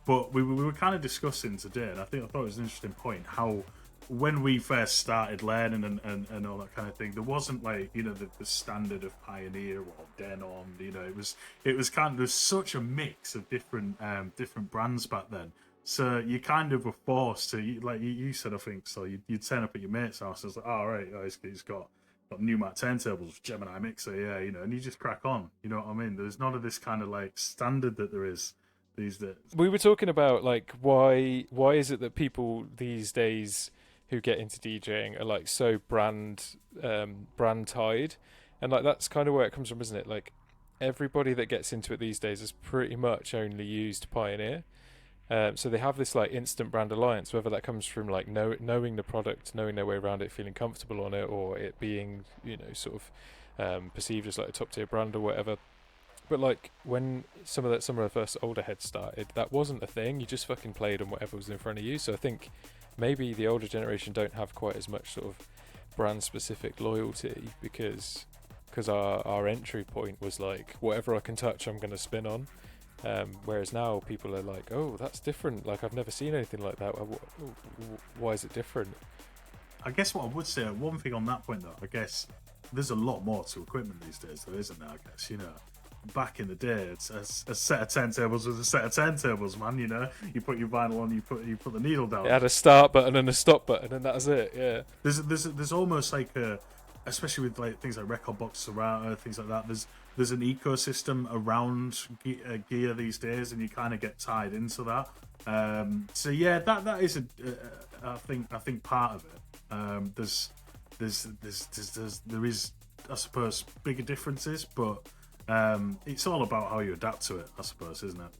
But we were kind of discussing today, and I thought it was an interesting point how, when we first started learning and all that kind of thing, there wasn't like, you know, the standard of Pioneer or Denon. You know, it was kind of, there's such a mix of different brands back then. So you kind of were forced to, like you said, I think, so you'd turn up at your mate's house and it's like, oh, right, he's got Numat turntables, Gemini mixer, yeah, you know, and you just crack on. You know what I mean? There's none of this kind of like standard that there is these days. We were talking about like why is it that people these days who get into DJing are like so brand tied, and like that's kind of where it comes from, isn't it? Like everybody that gets into it these days has pretty much only used Pioneer. So they have this like instant brand alliance, whether that comes from like knowing the product, knowing their way around it, feeling comfortable on it, or it being, you know, sort of perceived as like a top tier brand or whatever. But like when some of the first older heads started, that wasn't a thing. You just fucking played on whatever was in front of you. So I think maybe the older generation don't have quite as much sort of brand specific loyalty because our entry point was like, whatever I can touch I'm going to spin on. Whereas now people are like, oh, that's different. Like, I've never seen anything like that. Why is it different? I guess what I would say, one thing on that point though, I guess there's a lot more to equipment these days, though, isn't there? I guess, you know, back in the day, it's a set of turntables was a set of turntables, man. You know, you put your vinyl on, you put the needle down. It had a start button and a stop button, and that's it. Yeah. There's almost like especially with like things like record box around things like that. There's an ecosystem around gear these days, and you kind of get tied into that. So yeah, that is I think part of it. There is, I suppose, bigger differences, but it's all about how you adapt to it, I suppose, isn't it?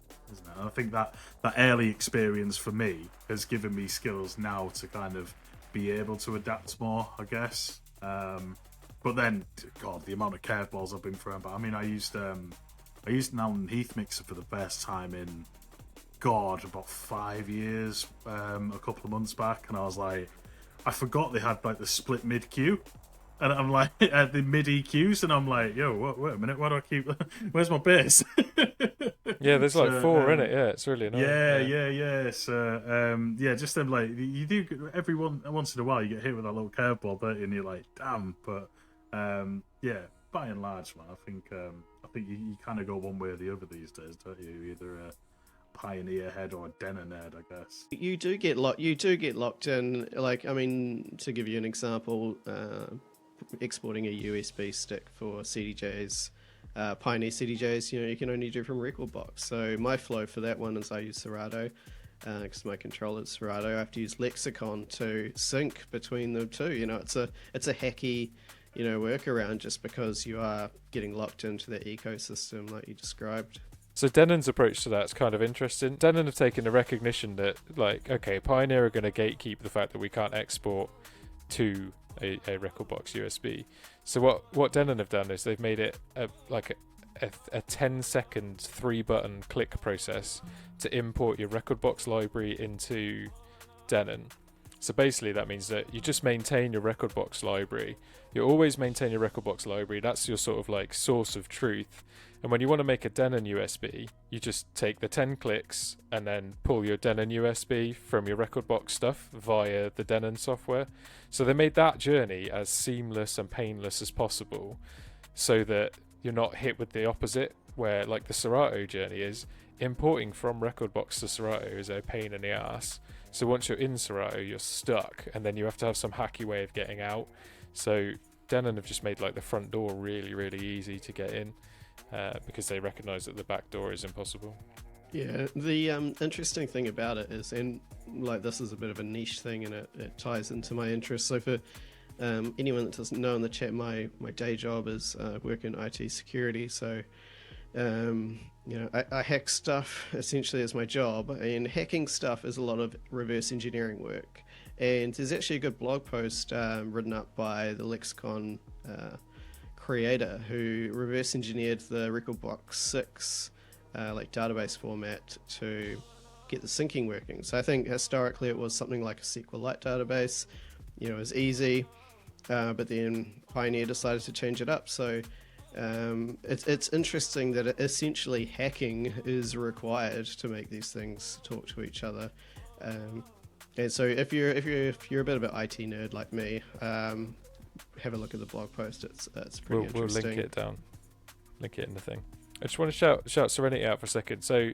And I think that early experience for me has given me skills now to kind of be able to adapt more, I guess. But then, God, the amount of curveballs I've been thrown. But I mean, I used an Allen Heath mixer for the first time in, God, about 5 years, a couple of months back, and I was like, I forgot they had like the split mid Q, and I'm like the mid EQs, and I'm like, yo, wait a minute, why do I keep? Where's my bass? Yeah, there's like four in it. Yeah, it's really annoying. Yeah. So just them like you do once in a while you get hit with that little curveball, don't you? And you're like, damn. But by and large, man, I think you kind of go one way or the other these days, don't you? Either a Pioneer head or a Denon head, I guess. You do get locked in. Like, I mean, to give you an example, exporting a USB stick for CDJs. Pioneer CDJs, you know, you can only do from record box. So my flow for that one is I use Serato, because my controller is Serato. I have to use Lexicon to sync between the two. You know, it's a hacky, you know, workaround just because you are getting locked into the ecosystem like you described. So Denon's approach to that's kind of interesting. Denon have taken the recognition that, like, okay, Pioneer are going to gatekeep the fact that we can't export to a record box USB. So what Denon have done is they've made it a 10-second 3-button click process to import your record box library into Denon. So basically that means that you just maintain your record box library. You always maintain your record box library. That's your sort of like source of truth. And when you want to make a Denon USB, you just take the 10 clicks and then pull your Denon USB from your record box stuff via the Denon software. So they made that journey as seamless and painless as possible, so that you're not hit with the opposite, where like the Serato journey is. Importing from record box to Serato is a pain in the ass. So once you're in Serato, you're stuck, and then you have to have some hacky way of getting out. So Denon have just made like the front door really, really easy to get in, because they recognise that the back door is impossible. Yeah, the interesting thing about it is, and like this is a bit of a niche thing, and it ties into my interest. So for anyone that doesn't know in the chat, my day job is work in IT security. So I hack stuff essentially as my job, and hacking stuff is a lot of reverse engineering work. And there's actually a good blog post written up by the Lexicon creator who reverse engineered the Recordbox 6 database format to get the syncing working. So I think historically it was something like a SQLite database. It was easy, but then Pioneer decided to change it up. So it's interesting that essentially hacking is required to make these things talk to each other. And so if you're a bit of an IT nerd like me, have a look at the blog post. It's pretty interesting. We'll link it down. Link it in the thing. I just want to shout Serenity out for a second. So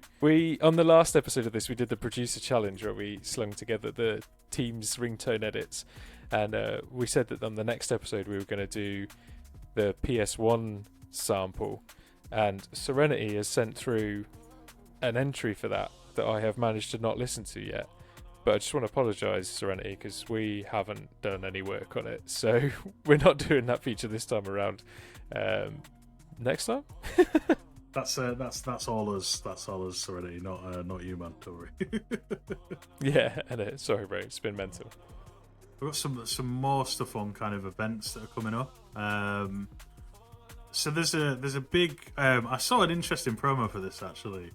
on the last episode of this, we did the producer challenge where we slung together the team's ringtone edits, and we said that on the next episode we were going to do the PS1 sample, and Serenity has sent through an entry for that I have managed to not listen to yet. But I just want to apologise, Serenity, because we haven't done any work on it, so we're not doing that feature this time around. Next time. That's all us. That's all us, Serenity. Not you, man. Don't worry. Yeah, I know. Sorry, bro. It's been mental. We've got some more stuff on kind of events that are coming up. So there's a big. I saw an interesting promo for this actually.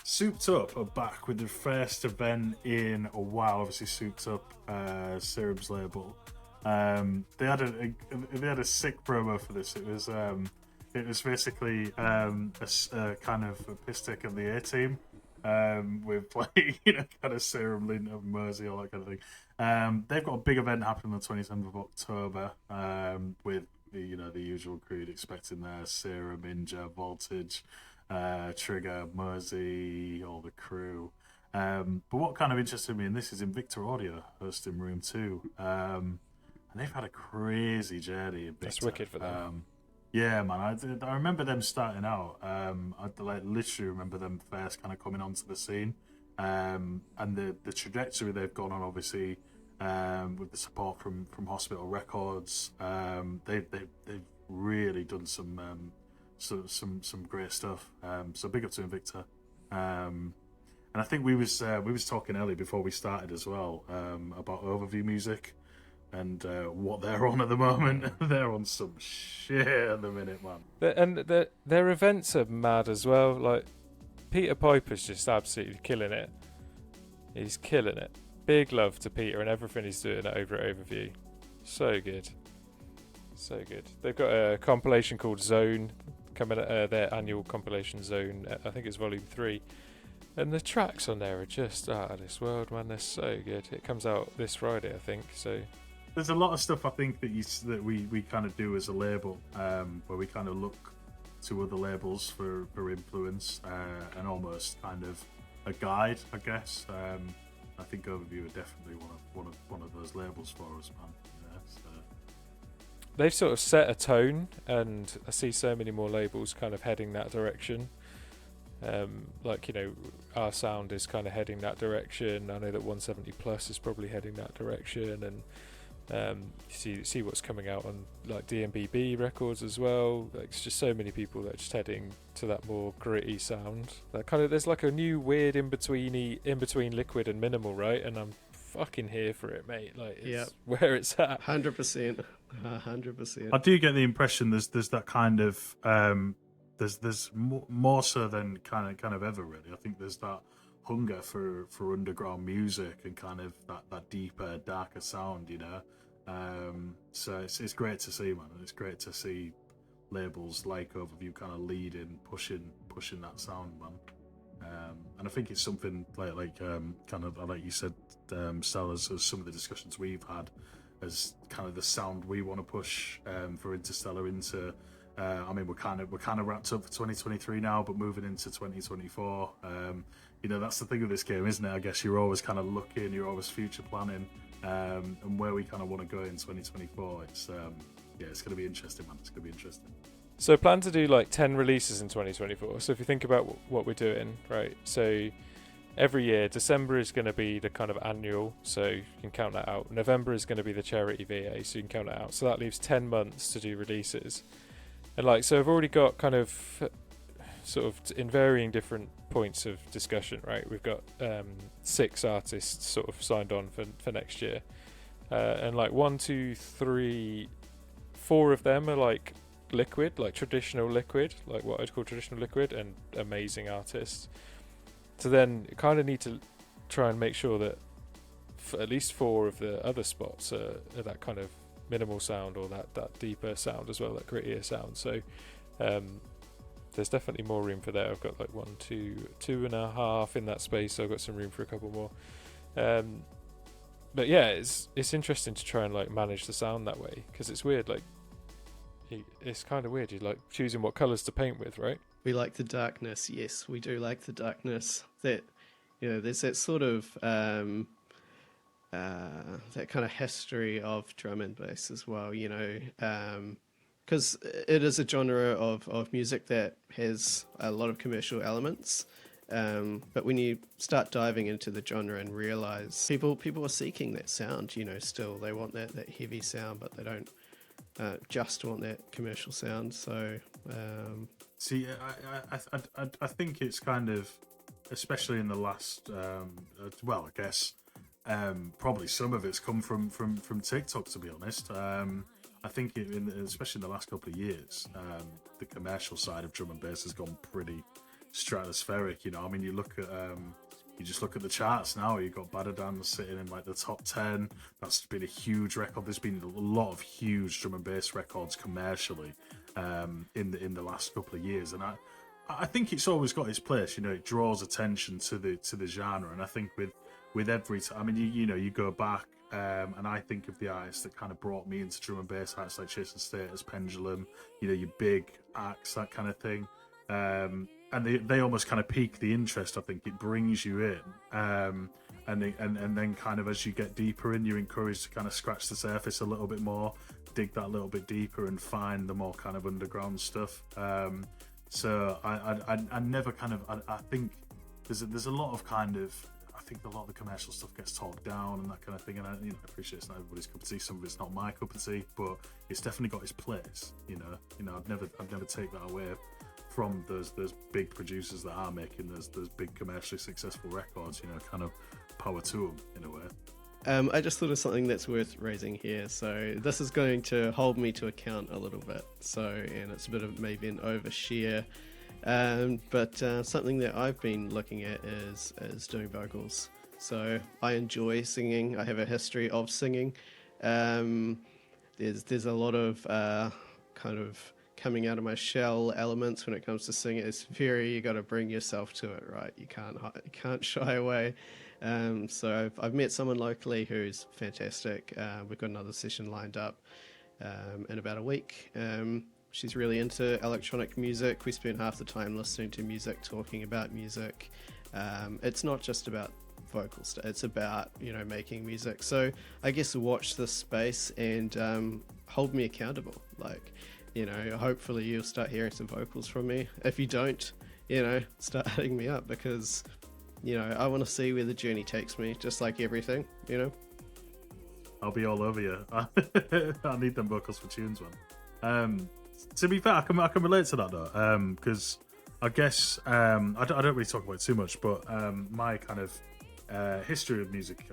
Souped Up are back with the first event in a while. Obviously, Souped Up, Serum's label. They had a sick promo for this. It was basically a kind of a piss take of the A team, with like kind of Serum, Linton, Mersey, all that kind of thing. They've got a big event happening on the 27th of October, with the usual crew you'd expect in there: Serum, Inja, Voltage, Trigger, Mersey, all the crew. But what kind of interested me in this is Invicta Audio hosting Room 2. And they've had a crazy journey. Invicta. That's wicked for them. Yeah, man. I remember them starting out. I literally remember them first kind of coming onto the scene. And the trajectory they've gone on, obviously, with the support from Hospital Records. They've really done some great stuff. So big up to Invicta. And I think we was talking earlier before we started as well, about Overview Music and what they're on at the moment. They're on some shit at the minute, man. And their events are mad as well. Like Peter Piper's just absolutely killing it. He's killing it. Big love to Peter and everything he's doing over at Overview. So good. So good. They've got a compilation called Zone coming at their annual compilation Zone. I think it's volume 3. And the tracks on there are just out of this world, man. They're so good. It comes out this Friday, I think. So there's a lot of stuff I think that we kind of do as a label, where we kind of look to other labels for influence, and almost kind of a guide, I guess. I think Overview are definitely one of those labels for us, man. Yeah, so. They've sort of set a tone, and I see so many more labels kind of heading that direction. Our sound is kind of heading that direction. I know that 170 Plus is probably heading that direction, and See what's coming out on like DMBB records as well. Like, it's just so many people that are just heading to that more gritty sound. That kind of, there's like a new weird in between liquid and minimal, right? And I'm fucking here for it, mate. Like, it's where it's at. 100%. 100%. I do get the impression there's that kind of there's more so than kind of ever, really. I think there's that hunger for underground music and kind of that deeper, darker sound, you know. So it's great to see, man. It's great to see labels like Overview kind of leading, pushing that sound, man. And I think it's something like kind of like you said, Stella, as some of the discussions we've had, as kind of the sound we want to push for Interstellar into. I mean, we're kind of wrapped up for 2023 now, but moving into 2024. You know, that's the thing with this game, isn't it? I guess you're always kind of looking, you're always future planning, and where we kind of want to go in 2024. It's it's going to be interesting, man. It's going to be interesting. So plan to do like 10 releases in 2024. So if you think about what we're doing, right? So every year, December is going to be the kind of annual, so you can count that out. November is going to be the charity VA, so you can count that out. So that leaves 10 months to do releases. And like, so I've already got kind of sort of in varying different points of discussion, right? We've got 6 artists sort of signed on for next year. And like 1, 2, 3, 4 of them are like liquid, like traditional liquid, like what I'd call traditional liquid, and amazing artists. So then you kind of need to try and make sure that at least 4 of the other spots are that kind of minimal sound, or that deeper sound as well, that grittier sound. So there's definitely more room for that. I've got like 1, 2, 2.5 in that space, so I've got some room for a couple more. But yeah, it's interesting to try and like manage the sound that way, because it's weird, like it's kind of weird. You're like choosing what colours to paint with, right? We like the darkness. Yes, we do like the darkness. That, you know, there's that sort of that kind of history of drum and bass as well, you know, because it is a genre of music that has a lot of commercial elements. But when you start diving into the genre and realize people are seeking that sound, you know, still they want that heavy sound, but they don't just want that commercial sound. So see, I think it's kind of, especially in the last, well, I guess probably some of it's come from TikTok, to be honest. I think especially in the last couple of years, the commercial side of drum and bass has gone pretty stratospheric. You know, I mean, you just look at the charts now. You've got Badadan sitting in like the top 10. That's been a huge record. There's been a lot of huge drum and bass records commercially in the last couple of years, and I think it's always got its place. You know, it draws attention to the genre, and I think with every time, I mean, you know, you go back, and I think of the artists that kind of brought me into drum and bass, artists like Chase and Status, Pendulum, you know, your big acts, that kind of thing. And they almost kind of pique the interest. I think it brings you in, and then kind of as you get deeper in, you're encouraged to kind of scratch the surface a little bit more, dig that little bit deeper, and find the more kind of underground stuff. So I never kind of I think there's a lot of kind of, I think a lot of the commercial stuff gets talked down and that kind of thing, and I appreciate it's not everybody's cup of tea. Some of it's not my cup of tea, but it's definitely got its place. You know, I'd never take that away from those big producers that are making those big commercially successful records. You know, kind of power to them in a way. I just thought of something that's worth raising here. So this is going to hold me to account a little bit. So, and it's a bit of maybe an overshare, but something that I've been looking at is doing vocals. So I enjoy singing. I have a history of singing. There's a lot of kind of coming out of my shell elements when it comes to singing. It's you got to bring yourself to it, right? You can't shy away. So I've met someone locally who's fantastic. We've got another session lined up in about a week. She's really into electronic music. We spend half the time listening to music, talking about music. It's not just about vocals, it's about, you know, making music. So I guess watch this space and hold me accountable. Like, you know, hopefully you'll start hearing some vocals from me. If you don't, you know, start hitting me up, because, you know, I want to see where the journey takes me, just like everything, you know. I'll be all over you. I need them vocals for tunes, man. To be fair, I can relate to that though, because I guess I don't really talk about it too much, but my kind of history of music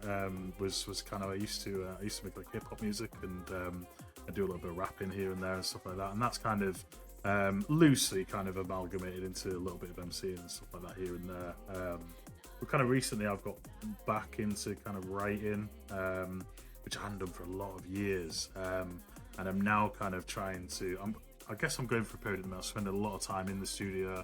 was kind of I used to make like hip hop music, and I do a little bit of rapping here and there and stuff like that, and that's kind of loosely kind of amalgamated into a little bit of MCing and stuff like that here and there. But kind of recently I've got back into kind of writing, which I hadn't done for a lot of years, and I'm now kind of trying to. I guess I'm going for a period at the minute. I spend a lot of time in the studio,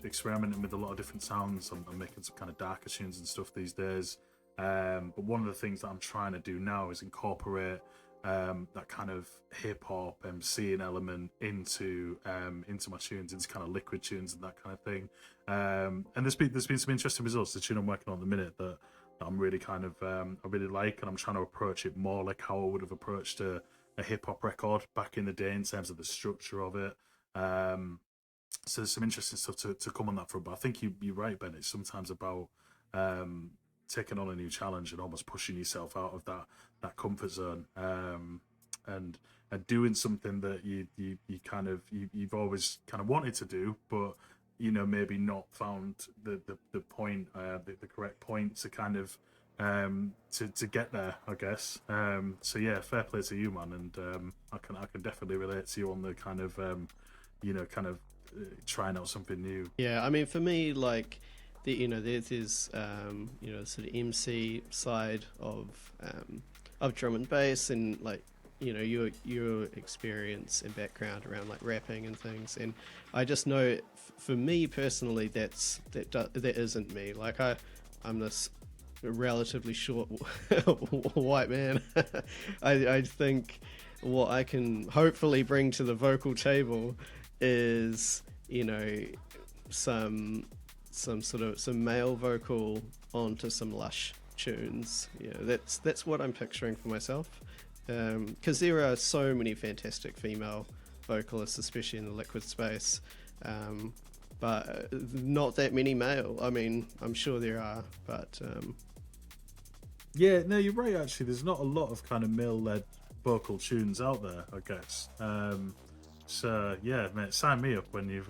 experimenting with a lot of different sounds. I'm making some kind of darker tunes and stuff these days. But one of the things that I'm trying to do now is incorporate that kind of hip hop MCing element into my tunes, into kind of liquid tunes and that kind of thing. And there's been some interesting results. The tune I'm working on at the minute that I'm really kind of I really like, and I'm trying to approach it more like how I would have approached a hip hop record back in the day in terms of the structure of it. So there's some interesting stuff to come on that front. But I think you're right, Ben. It's sometimes about taking on a new challenge and almost pushing yourself out of that comfort zone, and doing something that you've always kind of wanted to do, but maybe not found the point, the correct point to kind of to get there, I guess. So yeah, fair play to you, man, and I can definitely relate to you on the kind of trying out something new. Yeah, I mean, for me, like there's sort of MC side of drum and bass, and like your experience and background around like rapping and things, and I just know for me personally that isn't me. Like I'm this relatively short white man. I think what I can hopefully bring to the vocal table is some male vocal onto some lush tunes. That's what I'm picturing for myself, because there are so many fantastic female vocalists, especially in the liquid space, but not that many male. I mean, I'm sure there are, but yeah, no, you're right. Actually, there's not a lot of kind of male-led vocal tunes out there, I guess. So yeah, mate, sign me up when you've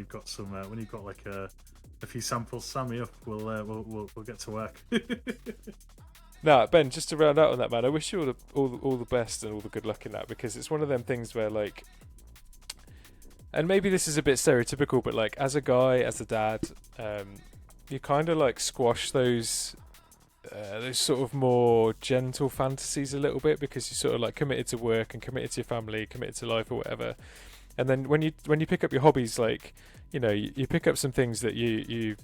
got some when you've got like a few samples. Sign me up. We'll get to work. Nah, Ben, just to round out on that, man, I wish you all the best and all the good luck in that, because it's one of them things where, like, and maybe this is a bit stereotypical, but like as a guy, as a dad, you kind of like squash those sort of more gentle fantasies a little bit, because you're sort of like committed to work and committed to your family, committed to life or whatever. And then when you pick up your hobbies, like, you pick up some things that you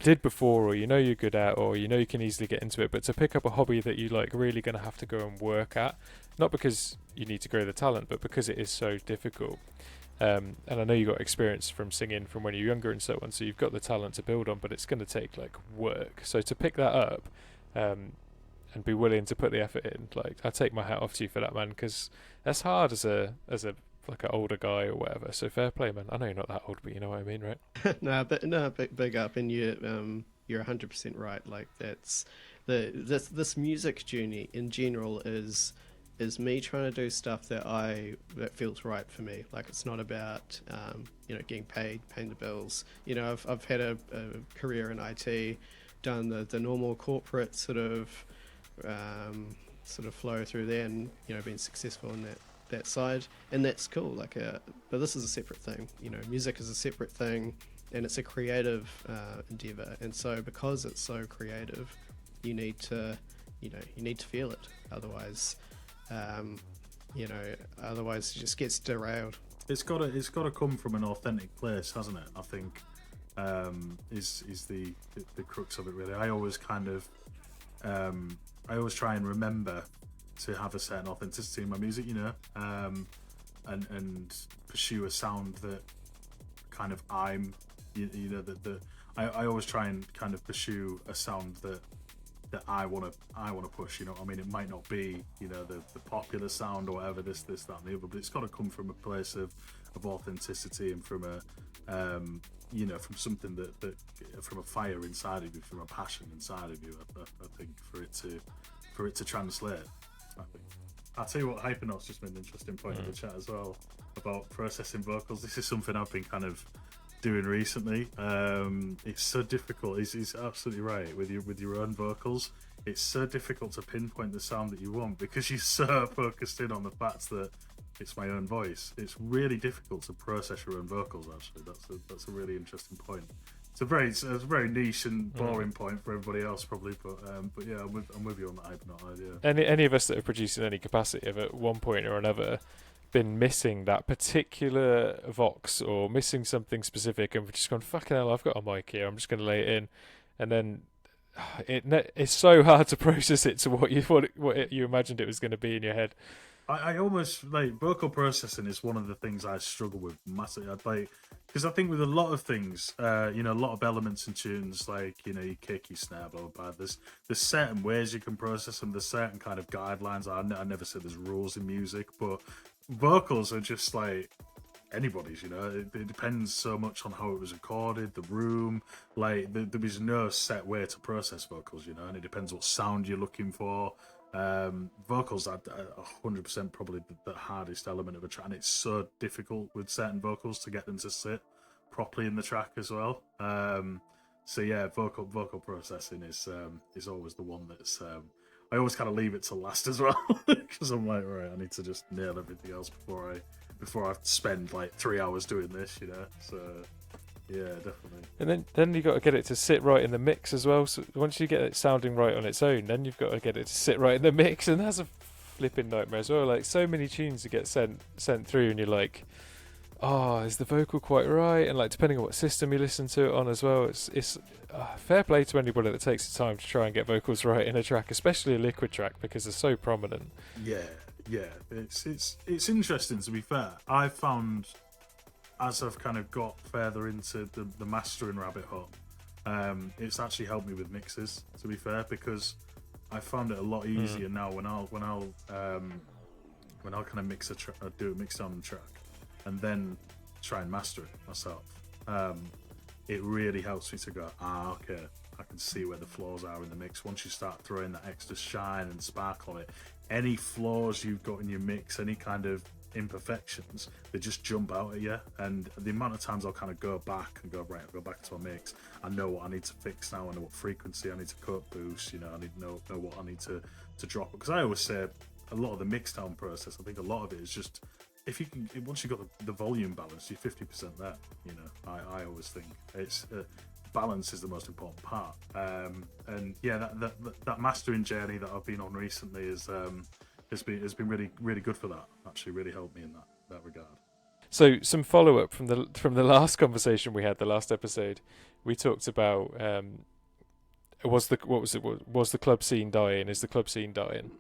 did before, or you're good at, or you can easily get into it, but to pick up a hobby that you like really going to have to go and work at, not because you need to grow the talent, but because it is so difficult. And I know you got experience from singing from when you're younger and so on, so you've got the talent to build on, but it's going to take like work. So to pick that up and be willing to put the effort in, like, I take my hat off to you for that, man, because that's hard as a like an older guy or whatever. So fair play, man. I know you're not that old, but you know what I mean, right? big up, and you're 100% right. Like, that's this music journey in general is me trying to do stuff that feels right for me. Like, it's not about getting paid, paying the bills. I've had a career in IT, done the normal corporate sort of flow through there, and been successful in that side, and that's cool. Like, but this is a separate thing. Music is a separate thing, and it's a creative endeavor. And so, because it's so creative, you need to feel it. Otherwise, otherwise it just gets derailed. It's got to come from an authentic place, hasn't it? I think is the crux of it, really. I always kind of I always try and remember to have a certain authenticity in my music, and pursue a sound that kind of I always try and kind of pursue a sound that I want to push. I mean, it might not be the popular sound or whatever, this that and the other, but it's got to come from a place of authenticity, and from a from something that from a fire inside of you, from a passion inside of you. I think for for it to translate. I think. I'll tell you what, Hypernaut's just made an interesting point in the chat as well about processing vocals. This is something I've been kind of doing recently. It's so difficult. He's absolutely right with your own vocals. It's so difficult to pinpoint the sound that you want because you're so focused in on the fact that it's my own voice. It's really difficult to process your own vocals. Actually, that's a really interesting point. It's a very niche and boring point for everybody else probably, but yeah, I'm with you on the Hypernaut idea. Any of us that have produced in any capacity have at one point or another been missing that particular vox or missing something specific, and we've just gone, fucking hell, I've got a mic here, I'm just going to lay it in, and then it's so hard to process it to what you imagined it was going to be in your head. I almost like vocal processing is one of the things I struggle with massively. Because I think with a lot of things, a lot of elements and tunes, like, you kick, you snare, blah, blah, blah. There's certain ways you can process them. There's certain kind of guidelines. I never say there's rules in music, but vocals are just like anybody's, It depends so much on how it was recorded, the room. Like, there is no set way to process vocals, and it depends what sound you're looking for. Vocals are 100% probably the hardest element of a track, and it's so difficult with certain vocals to get them to sit properly in the track as well. So yeah, vocal processing is always the one that's I always kind of leave it to last as well because I'm like, right, I need to just nail everything else before I spend like 3 hours doing this, So yeah, definitely. And then you got to get it to sit right in the mix as well. So once you get it sounding right on its own, then you've got to get it to sit right in the mix, and that's a flipping nightmare as well. Like, so many tunes that get sent through, and you're like, oh, is the vocal quite right? And like, depending on what system you listen to it on as well, it's fair play to anybody that takes the time to try and get vocals right in a track, especially a liquid track, because they're so prominent. Yeah, it's interesting, to be fair. I found, as I've kind of got further into the mastering rabbit hole, it's actually helped me with mixes, to be fair, because I found it a lot easier now when I'll kind of mix do a mix down the track and then try and master it myself. It really helps me to go, okay, I can see where the flaws are in the mix. Once you start throwing that extra shine and sparkle on it, any flaws you've got in your mix, any kind of imperfections, they just jump out at you. And the amount of times I'll kind of go back and go, right, I'll go back to my mix, I know what I need to fix now, I know what frequency I need to cut boost, I need to know what I need to drop, because I always say a lot of the mix down process, I think a lot of it is just, if you can, once you've got the volume balance, you're 50% there. I always think it's balance is the most important part. And yeah, that mastering journey that I've been on recently has been really, really good for that. Actually, really helped me in that regard. So some follow up from the last conversation we had, the last episode, we talked about was the club scene dying? Is the club scene dying?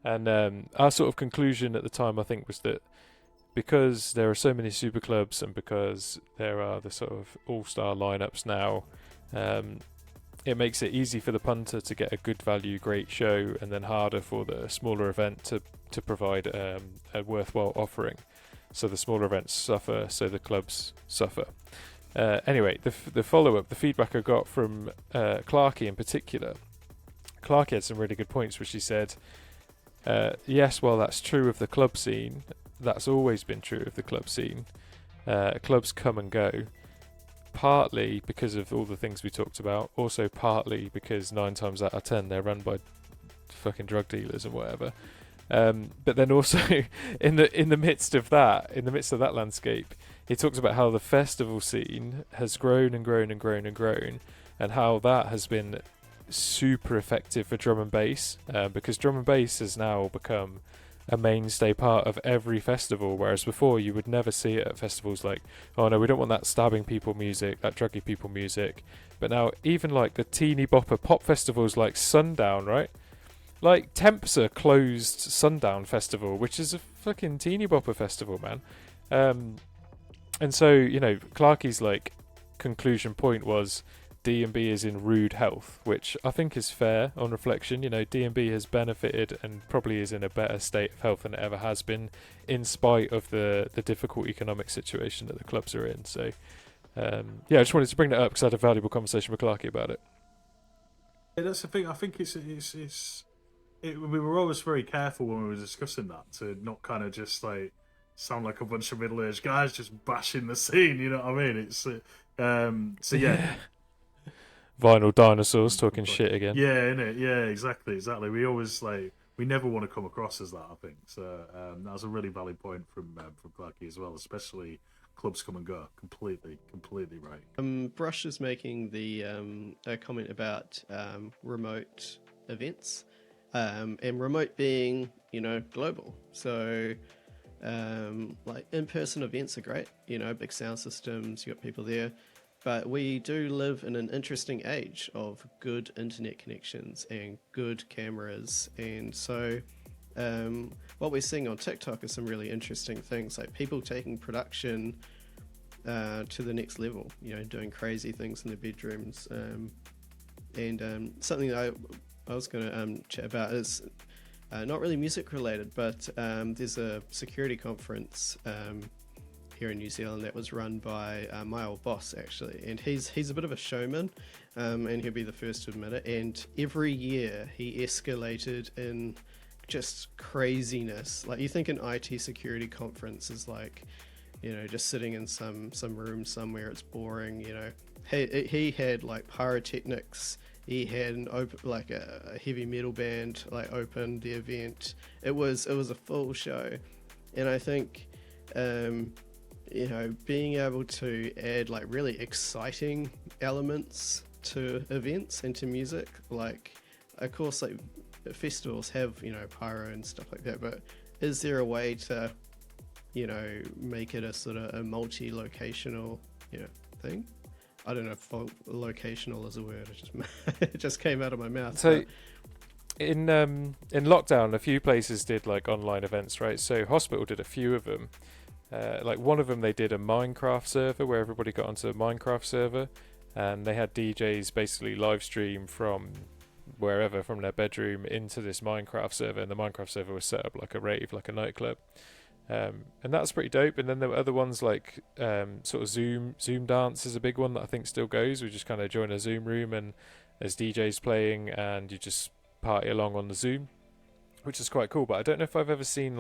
And our sort of conclusion at the time, I think, was that because there are so many super clubs and because there are the sort of all-star lineups now, it makes it easy for the punter to get a good value, great show, and then harder for the smaller event to provide a worthwhile offering. So the smaller events suffer, so the clubs suffer. Anyway, the follow-up, the feedback I got from Clarky in particular, Clarky had some really good points where she said, yes, well, that's true of the club scene. That's always been true of the club scene. Clubs come and go, partly because of all the things we talked about, also partly because 9 times out of 10 they're run by fucking drug dealers and whatever. But then also in the midst of that landscape, he talks about how the festival scene has grown and grown and grown and grown, and how that has been super effective for drum and bass, because drum and bass has now become a mainstay part of every festival, whereas before you would never see it at festivals. Like, oh no, we don't want that stabbing people music, that druggy people music. But now even like the teeny bopper pop festivals like Sundown, right? Like Tempsa closed Sundown Festival, which is a fucking teeny bopper festival, man. And so, Clarky's like conclusion point was D&B is in rude health, which I think is fair on reflection. D&B has benefited and probably is in a better state of health than it ever has been, in spite of the difficult economic situation that the clubs are in. So, I just wanted to bring that up because I had a valuable conversation with Clarky about it. Yeah, that's the thing. I think it's we were always very careful when we were discussing that to not kind of just like sound like a bunch of middle-aged guys just bashing the scene. You know what I mean? It's so yeah. Vinyl dinosaurs talking shit again. Yeah, innit? Yeah, exactly. We always we never want to come across as that. I think so. That was a really valid point from Clarky as well, especially clubs come and go. Completely right. Brush is making the a comment about remote events, and remote being global. So like in-person events are great. Big sound systems, you got people there. But we do live in an interesting age of good internet connections and good cameras. And so what we're seeing on TikTok is some really interesting things, like people taking production to the next level, doing crazy things in their bedrooms. And something that I was going to chat about is not really music related, but there's a security conference here in New Zealand that was run by my old boss, actually, and he's a bit of a showman, and he'll be the first to admit it. And every year he escalated in just craziness. Like, you think an IT security conference is like, just sitting in some room somewhere, it's boring. He had like pyrotechnics. He had an a heavy metal band open the event. It was a full show, and I think being able to add really exciting elements to events and to music, of course festivals have pyro and stuff like that, but is there a way to make it a sort of a multi-locational thing? I don't know if locational is a word. It just came out of my mouth. So in lockdown, a few places did online events, right? So Hospital did a few of them. One of them, they did a Minecraft server where everybody got onto a Minecraft server, and they had DJs basically live stream from wherever, from their bedroom into this Minecraft server, and the Minecraft server was set up like a rave, like a nightclub. And that's pretty dope. And then there were other ones sort of Zoom Dance is a big one that I think still goes. We just kind of join a Zoom room and there's DJs playing and you just party along on the Zoom, which is quite cool. But I don't know if I've ever seen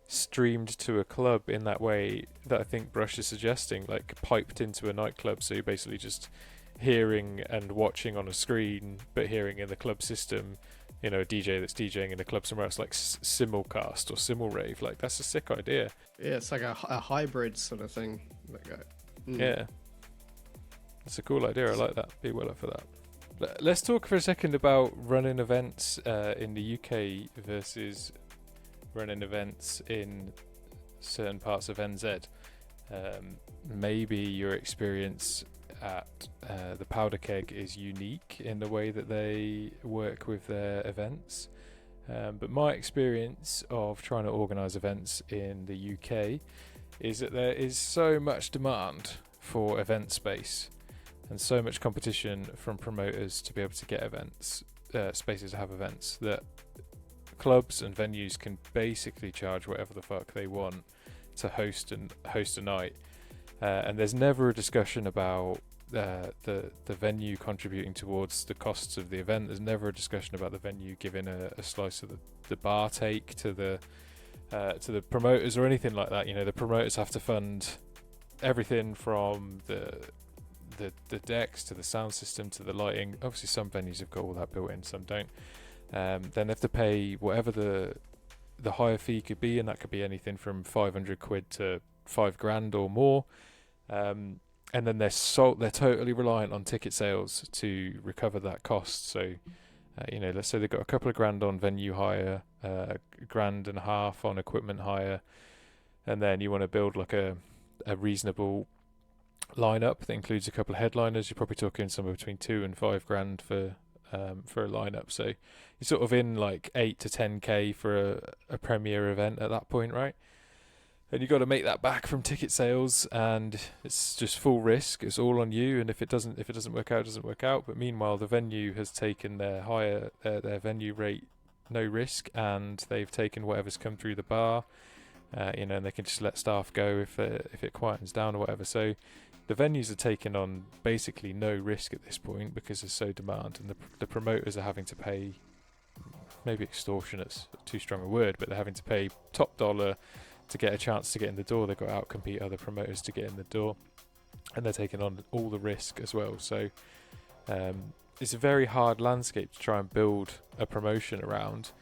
streamed to a club in that way that I think Brush is suggesting, piped into a nightclub, so you're basically just hearing and watching on a screen, but hearing in the club system, a DJ that's DJing in a club somewhere else, simulcast or simulrave. That's a sick idea. Yeah, it's like a hybrid sort of thing. Yeah, that's a cool idea. I like that. Be well up for that. Let's talk for a second about running events in the UK versus running events in certain parts of NZ. Maybe your experience at the Powder Keg is unique in the way that they work with their events, but my experience of trying to organise events in the UK is that there is so much demand for event space and so much competition from promoters to be able to get events, spaces to have events, that clubs and venues can basically charge whatever the fuck they want to host a night, and there's never a discussion about the venue contributing towards the costs of the event. There's never a discussion about the venue giving a slice of the bar take to the promoters or anything like that. The promoters have to fund everything from the decks to the sound system to the lighting. Obviously some venues have got all that built in, some don't. Then they have to pay whatever the higher fee could be, and that could be anything from 500 quid to £5,000 or more. And then they're totally reliant on ticket sales to recover that cost. So, let's say they've got a couple of grand on venue hire, £1.5 on equipment hire, and then you want to build a reasonable lineup that includes a couple of headliners. You're probably talking somewhere between £2,000 and £5,000 for a lineup. So you're sort of in 8 to 10k for a premiere event at that point, right? And you've got to make that back from ticket sales, and it's just full risk. It's all on you, and if it doesn't work out, it doesn't work out. But meanwhile, the venue has taken their venue rate, no risk, and they've taken whatever's come through the bar, and they can just let staff go if it quietens down or whatever. So the venues are taking on basically no risk at this point because there's so demand, and the promoters are having to pay maybe extortionate, too strong a word, but they're having to pay top dollar to get a chance to get in the door. They've got to outcompete other promoters to get in the door, and they're taking on all the risk as well. So it's a very hard landscape to try and build a promotion around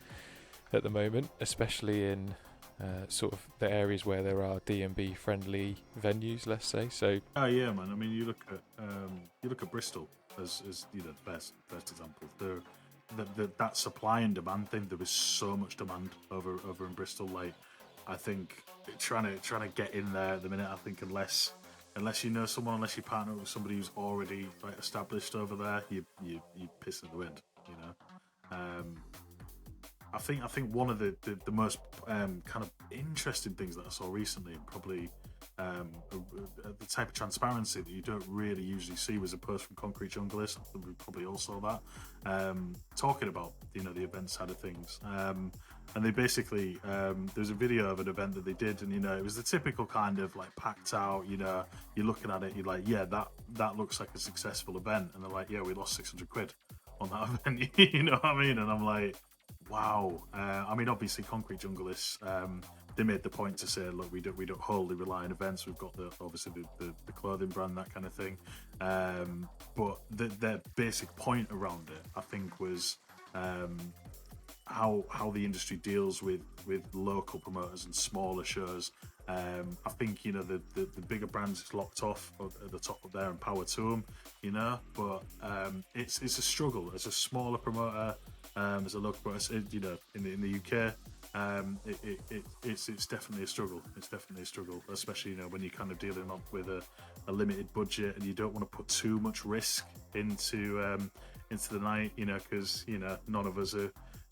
at the moment, especially in sort of the areas where there are D&B friendly venues, let's say. So oh yeah, man. I mean, you look at Bristol as the best example. That supply and demand thing. There was so much demand over in Bristol. Like, I think trying to get in there at the minute. I think unless you know someone, unless you partner with somebody who's already like established over there, you piss in the wind. You know. I think one of the most kind of interesting things that I saw recently, and probably the type of transparency that you don't really usually see, was a post from Concrete Junglist. I think we probably all saw that, talking about the event side of things. And they basically there's a video of an event that they did, and it was the typical kind of like packed out. You're looking at it, you're like, yeah, that looks like a successful event, and they're like, yeah, we lost 600 quid on that event. You know what I mean? And I'm like, wow. I mean, obviously, Concrete Junglists, they made the point to say, look, we don't wholly rely on events. We've got obviously the clothing brand, that kind of thing. But their basic point around it, I think, was how the industry deals with local promoters and smaller shows. I think the bigger brands is locked off at the top of there, and power to them. But it's a struggle as a smaller promoter. As a local promoter, in the UK, it's definitely a struggle. It's definitely a struggle, especially when you're kind of dealing with a limited budget, and you don't want to put too much risk into the night, because none of us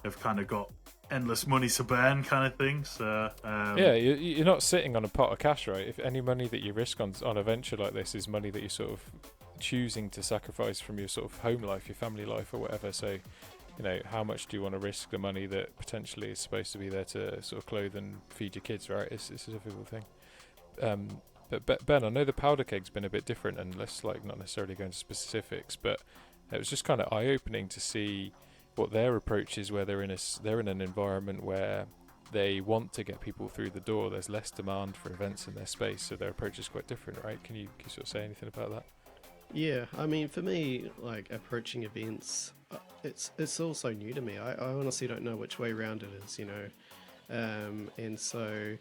have kind of got endless money to burn, kind of thing. So yeah, you're not sitting on a pot of cash, right? If any money that you risk on a venture like this is money that you're sort of choosing to sacrifice from your sort of home life, your family life, or whatever. So how much do you want to risk the money that potentially is supposed to be there to sort of clothe and feed your kids, right? It's a difficult thing. But Ben, I know the powder keg's been a bit different, and let's not necessarily go into specifics, but it was just kind of eye-opening to see what their approach is, where they're in an environment where they want to get people through the door. There's less demand for events in their space, so their approach is quite different, right? Can you sort of say anything about that? Yeah, I mean, for me, like, approaching events, it's also new to me. I honestly don't know which way round it is, and so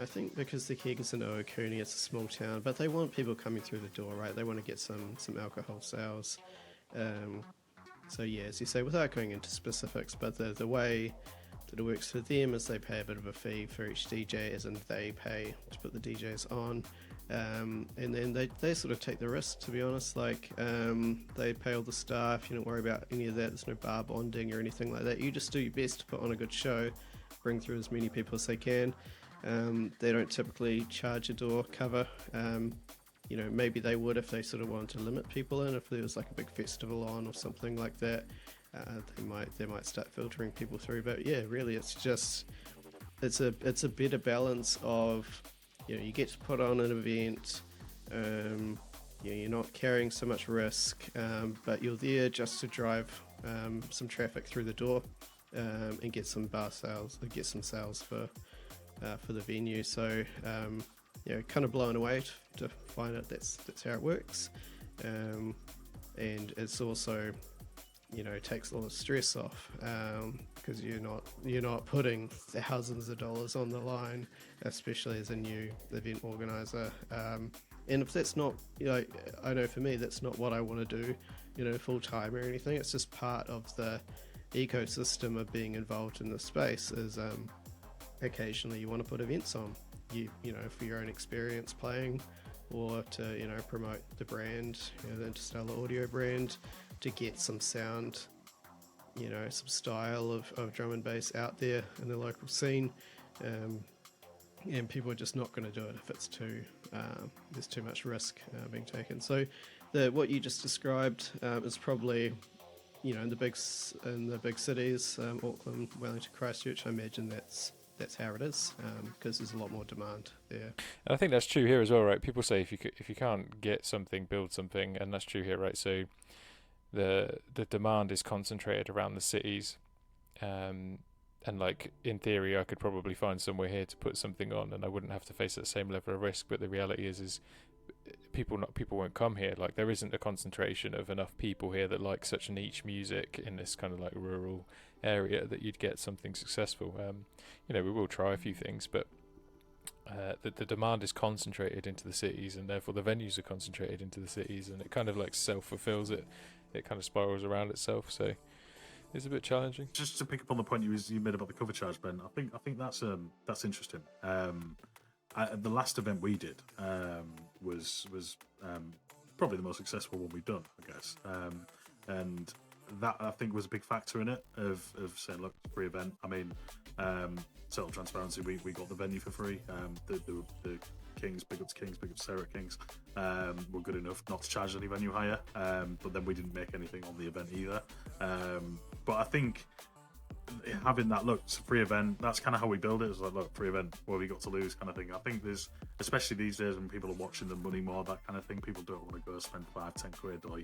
I think because the keg is in Oakuni, it's a small town, but they want people coming through the door, right? They want to get some alcohol sales. So yeah, as you say, without going into specifics, but the way that it works for them is they pay a bit of a fee for each DJ, as in they pay to put the DJs on. And then they sort of take the risk, to be honest. Like, they pay all the staff. You don't worry about any of that. There's no bar bonding or anything like that. You just do your best to put on a good show, bring through as many people as they can. They don't typically charge a door cover. Maybe they would if they sort of wanted to limit people in. If there was like a big festival on or something like that, they might start filtering people through. But yeah, really, it's a better balance of, you get to put on an event, you're not carrying so much risk, but you're there just to drive some traffic through the door, and get some bar sales, get some sales for the venue. So kind of blown away to find out that's how it works, and it's also takes a lot of stress off, because you're not putting thousands of dollars on the line, especially as a new event organizer. And if that's not, I know for me that's not what I want to do, full time or anything. It's just part of the ecosystem of being involved in the space. Is occasionally you want to put events on, for your own experience playing, or to promote the brand, the Interstellar audio brand, to get some sound, some style of drum and bass out there in the local scene. And people are just not going to do it if it's there's too much risk being taken. So what you just described is probably, in the big cities, Auckland, Wellington, Christchurch. I imagine that's how it is, because there's a lot more demand there. And I think that's true here as well, right? People say if you can't get something, build something, and that's true here, right? So the demand is concentrated around the cities, and like in theory I could probably find somewhere here to put something on and I wouldn't have to face that same level of risk, but the reality is people won't come here. Like there isn't a concentration of enough people here that like such niche music in this kind of like rural area that you'd get something successful. We will try a few things, but the demand is concentrated into the cities, and therefore the venues are concentrated into the cities, and it kind of like self-fulfills it. It kind of spirals around itself, so it's a bit challenging. Just to pick up on the point you made about the cover charge, Ben, I think that's interesting. The last event we did was probably the most successful one we've done, I guess, and that I think was a big factor in it of saying, look, free event. I mean, total transparency, we got the venue for free. The Kings, big up to Kings, big up to Sarah Kings, were good enough not to charge any venue hire, but then we didn't make anything on the event either. But I think having that, look, it's a free event, that's kind of how we build it. It's like, look, free event, what have we got to lose kind of thing. I think there's, especially these days when people are watching the money more, that kind of thing, people don't want to go spend $5-10 quid or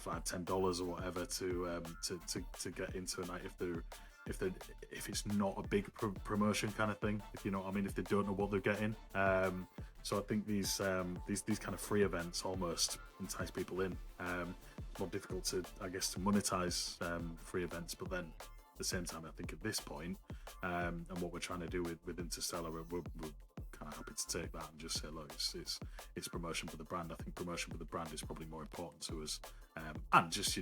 $5-10 or whatever to get into a night if it's not a big promotion kind of thing, if you know what I mean, if they don't know what they're getting. So I think these kind of free events almost entice people in. It's more difficult to monetize free events, but then at the same time, I think at this point, and what we're trying to do with Interstellar, we're kind of happy to take that and just say, look, it's promotion for the brand. I think promotion for the brand is probably more important to us, and just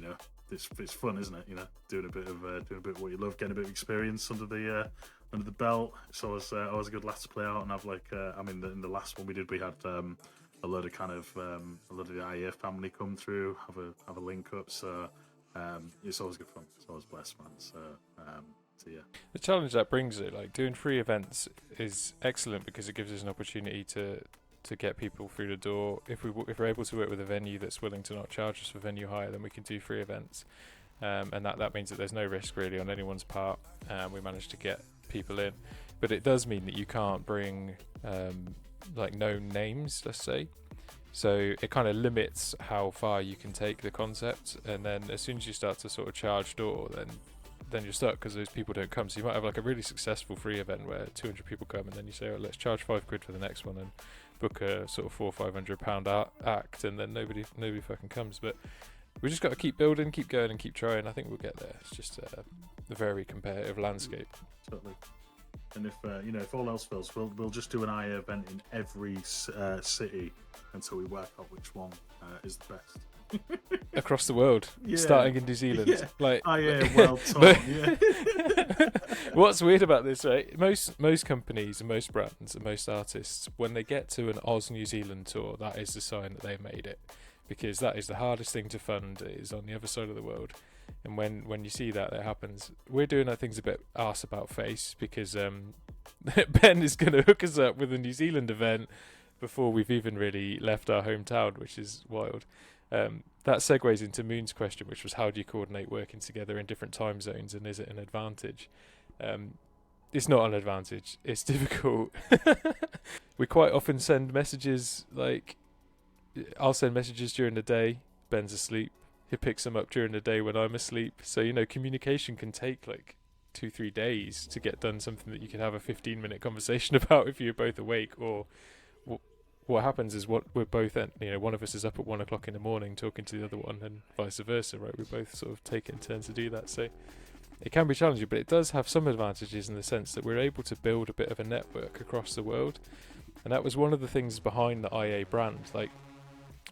it's fun, isn't it? Doing a bit of what you love, getting a bit of experience under the belt. It's always a good laugh to play out and have like. In the last one we did, we had a load of the IEF family come through, have a link up. So it's always good fun. It's always blessed, man. So yeah. The challenge that brings it, like doing free events, is excellent because it gives us an opportunity to get people through the door. If we're able to work with a venue that's willing to not charge us for venue hire, then we can do free events, and that means that there's no risk really on anyone's part. We manage to get people in, but it does mean that you can't bring like known names, let's say. So it kind of limits how far you can take the concept, and then as soon as you start to sort of charge door, then you're stuck because those people don't come. So you might have like a really successful free event where 200 people come, and then you say, oh, let's charge £5 for the next one and book a sort of £400 or £500 act, and then nobody fucking comes. But we just got to keep building, keep going, and keep trying. I think we'll get there. It's just a very competitive landscape. Totally. And if all else fails, we'll just do an IA event in every city until we work out which one is the best. Across the world, starting in New Zealand. Like IA World Tour. Yeah. What's weird about this, right? Most companies and most brands and most artists, when they get to an Oz New Zealand tour, that is the sign that they've made it, because that is the hardest thing to fund. It is on the other side of the world. And when you see that happens, we're doing our things a bit arse about face, because Ben is going to hook us up with a New Zealand event before we've even really left our hometown, which is wild. That segues into Moon's question, which was how do you coordinate working together in different time zones, and is it an advantage? It's not an advantage. It's difficult. We quite often send messages, like I'll send messages during the day, Ben's asleep. He picks them up during the day when I'm asleep. So, communication can take like 2-3 days to get done, something that you can have a 15-minute conversation about if you're both awake. Or what happens is we're both at, one of us is up at 1 o'clock in the morning talking to the other one, and vice versa, right? We both sort of take it in turns to do that. So it can be challenging, but it does have some advantages in the sense that we're able to build a bit of a network across the world. And that was one of the things behind the IA brand. Like,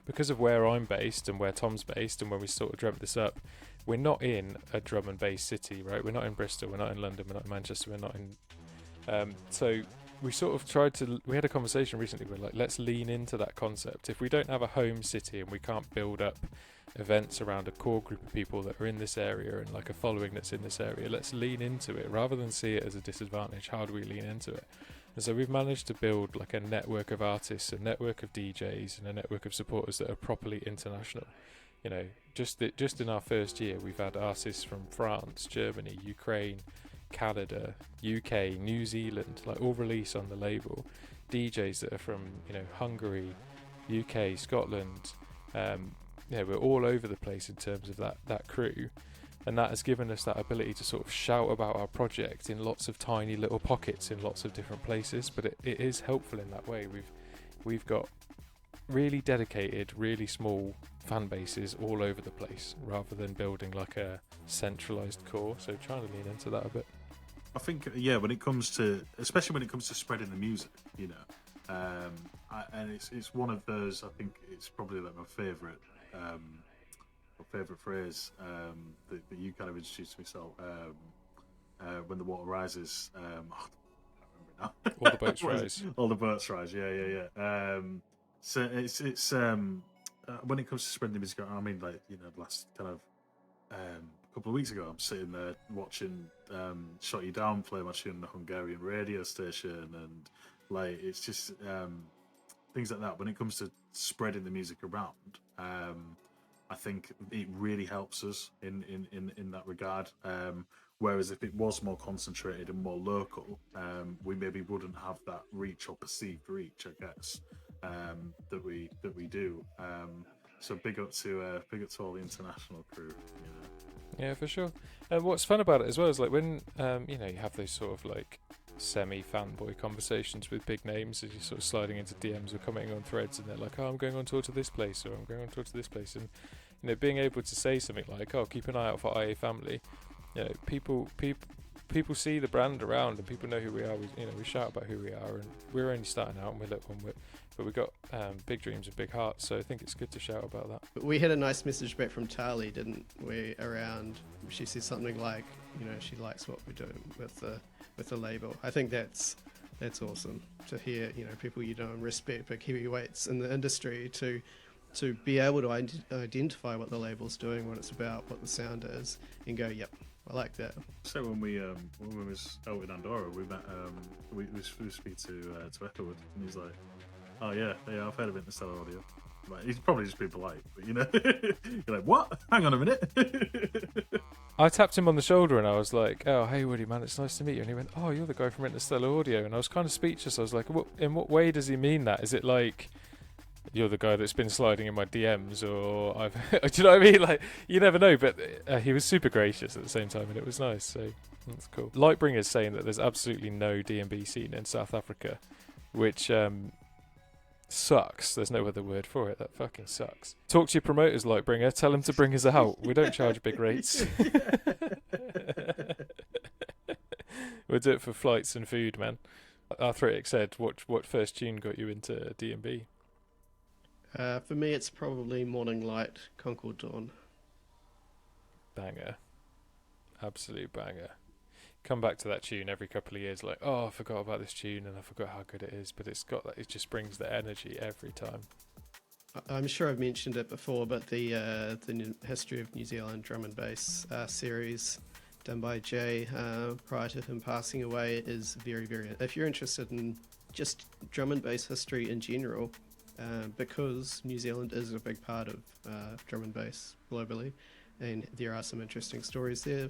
because of where I'm based and where Tom's based, and when we sort of dreamt this up, we're not in a drum and bass city, right? We're not in Bristol, we're not in London, we're not in Manchester, we're not in... So we sort of we had a conversation recently where, like, let's lean into that concept. If we don't have a home city and we can't build up events around a core group of people that are in this area and like a following that's in this area, let's lean into it rather than see it as a disadvantage. How do we lean into it? And so we've managed to build like a network of artists, a network of DJs, and a network of supporters that are properly international. Just in our first year, we've had artists from France, Germany, Ukraine, Canada, UK, New Zealand, like all release on the label. DJs that are from Hungary, UK, Scotland. We're all over the place in terms of that crew. and that has given us that ability to sort of shout about our project in lots of tiny little pockets in lots of different places. But it is helpful in that way. We've got really dedicated, really small fan bases all over the place, rather than building like a centralized core. So trying to lean into that a bit. I think, yeah, when it comes to, especially when it comes to spreading the music, you know, and it's one of those. I think it's probably like my favorite phrase that you kind of introduced me. So when the water rises, I can't remember now. All the boats rise. All the boats rise. Yeah. So it's when it comes to spreading the music, I mean, like, you know, last kind of couple of weeks ago, I'm sitting there watching Shut You Down play my tune on a Hungarian radio station, and like it's just things like that. When it comes to spreading the music around, I think it really helps us in that regard. Whereas if it was more concentrated and more local, we maybe wouldn't have that reach or perceived reach, I guess, that we do. So big up to all the international crew. You know. Yeah, for sure. And what's fun about it as well is like when you know, you have those sort of like semi-fanboy conversations with big names as you're sort of sliding into DMs or commenting on threads, and they're like, oh, I'm going on tour to this place, or I'm going on tour to this place, and you know, being able to say something like, oh, keep an eye out for IA Family, you know, people see the brand around and people know who we are. We shout about who we are, and we're only starting out and we're little, but we've got big dreams and big hearts, so I think it's good to shout about that. We had a nice message back from Tali, didn't we? Around, she said something like, you know, she likes what we're doing with the label. I think that's awesome to hear. You know, people you know and respect, big heavyweights in the industry, to be able to identify what the label's doing, what it's about, what the sound is, and go, yep, I like that. So when we was out in Andorra, we met we speak to Echowood, and he's like, oh yeah, I've heard of Interstellar Audio. Like, he's probably just being polite, but you know, you're like, what? Hang on a minute. I tapped him on the shoulder and I was like, oh, hey Woody, man, it's nice to meet you. And he went, oh, you're the guy from Interstellar Audio. And I was kind of speechless. I was like, in what way does he mean that? Is it like, you're the guy that's been sliding in my DMs, or I've do you know what I mean? Like, you never know. But he was super gracious at the same time, and it was nice. So that's cool. Lightbringer's saying that there's absolutely no D&B scene in South Africa, which sucks. There's no other word for it. That fucking sucks. Talk to your promoters, Lightbringer. Tell them to bring us out. We don't charge big rates. We'll do it for flights and food, man. Arthritik said, what first tune got you into D&B? For me, it's probably Morning Light, Concord Dawn. Banger. Absolute banger. Come back to that tune every couple of years, like, oh, I forgot about this tune and I forgot how good it is, but it's got that, it just brings the energy every time. I'm sure I've mentioned it before, but the History of New Zealand Drum and Bass series done by Jay prior to him passing away is very, very... If you're interested in just drum and bass history in general, because New Zealand is a big part of drum and bass globally, and there are some interesting stories there.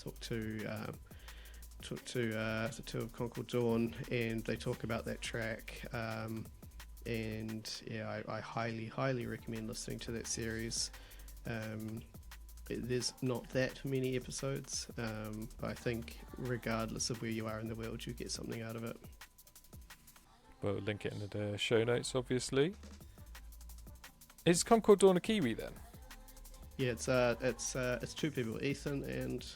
Talk to the two of Concord Dawn, and they talk about that track. And yeah, I highly recommend listening to that series. There's not that many episodes, but I think regardless of where you are in the world, you get something out of it. We'll link it in the show notes, obviously. Is Concord Dawn a Kiwi then? Yeah, it's two people, Ethan and...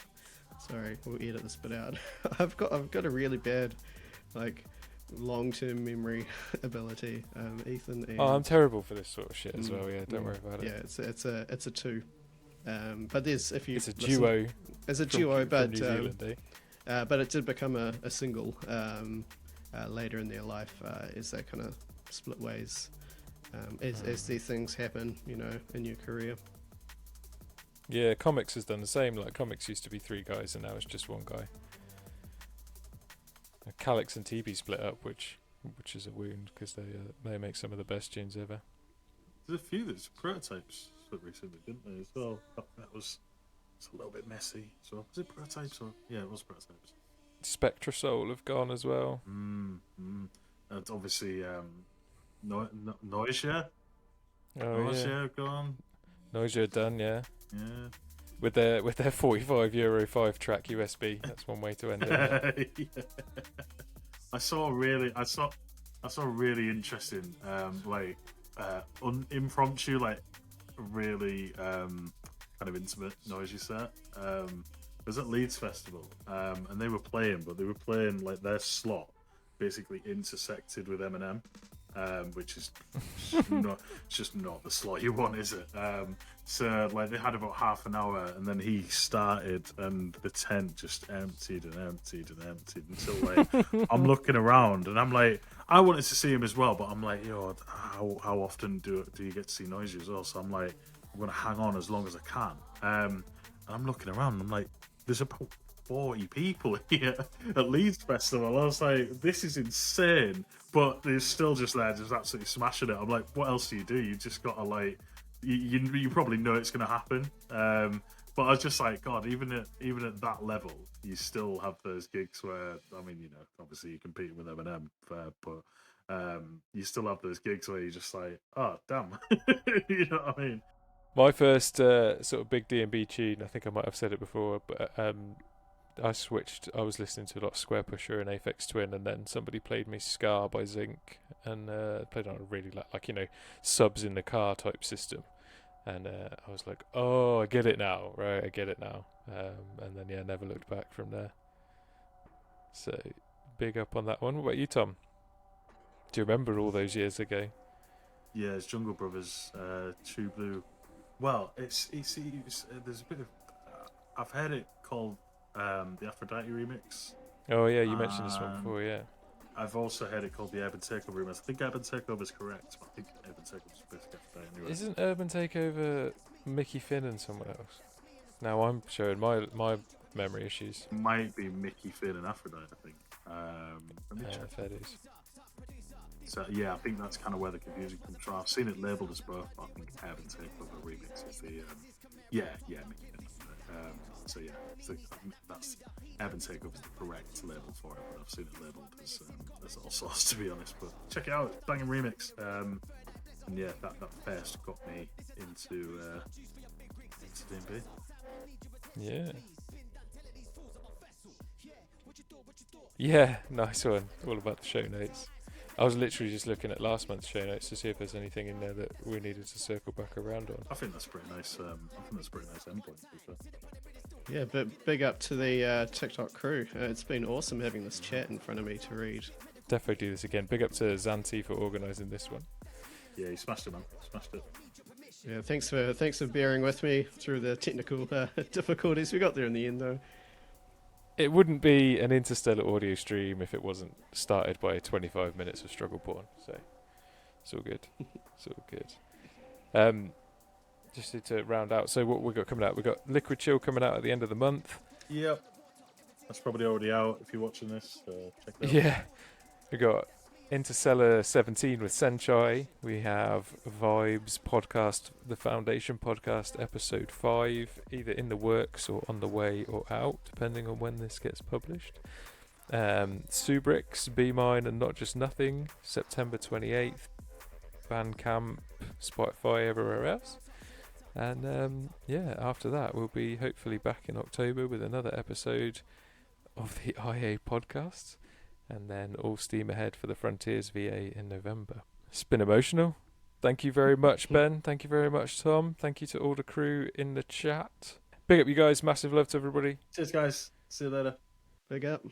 Sorry, we'll edit this bit out. I've got a really bad, like, long-term memory ability. Ethan and... Oh, I'm terrible for this sort of shit as well. Yeah, don't worry about it. Yeah, it's a two. But there's, if you... It's a duo. It's a duo, but New Zealand, but it did become a single later in their life as they kind of split ways as these things happen, you know, in your career. Yeah, Comics has done the same. Like, Comics used to be three guys and now it's just one guy. Calix and TB split up, which is a wound, because they make some of the best tunes ever. There's there's Prototypes split recently, didn't they, as well? That was a little bit messy. So was it Prototypes or... Yeah, it was Prototypes. Spectra Soul have gone as well. And obviously Noisia. Oh, Noisia have gone. Noisia done, yeah. Yeah. with their €45 5-track USB. That's one way to end it. Yeah. I saw a really interesting impromptu, like really kind of intimate noisy set. It was at Leeds Festival, and they were playing like their slot basically intersected with Eminem, which is just not the slot you want, is it? So like they had about half an hour, and then he started, and the tent just emptied until like I'm looking around, and I'm like, I wanted to see him as well, but I'm like, yo, how often do you get to see Noisy as well? So I'm like, I'm gonna hang on as long as I can. And I'm looking around, and I'm like, there's about 40 people here at Leeds Festival. I was like, this is insane. But they're still just there, just absolutely smashing it. I'm like, what else do? You just gotta like, you probably know it's gonna happen. But I was just like, God, even at that level, you still have those gigs where, I mean, you know, obviously you're competing with Eminem, but you still have those gigs where you're just like, oh, damn. You know what I mean? My first sort of big D&B tune, I think I might have said it before, but I was listening to a lot of Square Pusher and Aphex Twin, and then somebody played me Scar by Zinc, and played on a really like, you know, subs in the car type system. And I was like, oh, I get it now, right? I get it now. And then, yeah, never looked back from there. So, big up on that one. What about you, Tom? Do you remember all those years ago? Yeah, it's Jungle Brothers, True Blue. Well, it's there's a bit of... I've heard it called the Aphrodite remix. Oh, yeah, you mentioned this one before, yeah. I've also heard it called the Urban Takeover remix. I think Urban Takeover is correct, but I think Urban Takeover is basically Aphrodite anyway. Isn't Urban Takeover Mickey Finn and someone else? Now I'm showing my memory issues. Might be Mickey Finn and Aphrodite, I think. Let me check. Fair dues. So yeah, I think that's kind of where the confusion comes from. I've seen it labelled as both, but I think Urban Takeover remix is the Mickey Finn. So yeah, that's Urban Takeover is the correct label for it, but I've seen it labelled as all sorts, to be honest. But check it out, banging remix. And yeah, that first got me into D&B. Yeah. Yeah, nice one. All about the show notes. I was literally just looking at last month's show notes to see if there's anything in there that we needed to circle back around on. I think that's pretty nice. I think that's a pretty nice endpoint. Yeah, but big up to the Tik-Tok crew. It's been awesome having this chat in front of me to read. Definitely do this again. Big up to ZANTE for organising this one. Yeah, he smashed it, man. Smashed it. Yeah, thanks for bearing with me through the technical difficulties. We got there in the end, though. It wouldn't be an Interstellar audio stream if it wasn't started by 25 minutes of struggle porn. So it's all good. It's all good. Just to round out, so what we got coming out? We got Liquid Chill coming out at the end of the month. Yep. That's probably already out if you're watching this. Check it out. Yeah. We got Interstellar 17 with Senchai. We have Vibes podcast, the Foundation podcast, episode 5, either in the works or on the way or out, depending on when this gets published. Subrix, Be Mine, and Not Just Nothing, September 28th. Bandcamp, Spotify, everywhere else. And after that, we'll be hopefully back in October with another episode of the IA podcast. And then all steam ahead for the Frontiers VA in November. It's been emotional. Thank you very much, Ben. Thank you very much, Tom. Thank you to all the crew in the chat. Big up you guys. Massive love to everybody. Cheers, guys. See you later. Big up.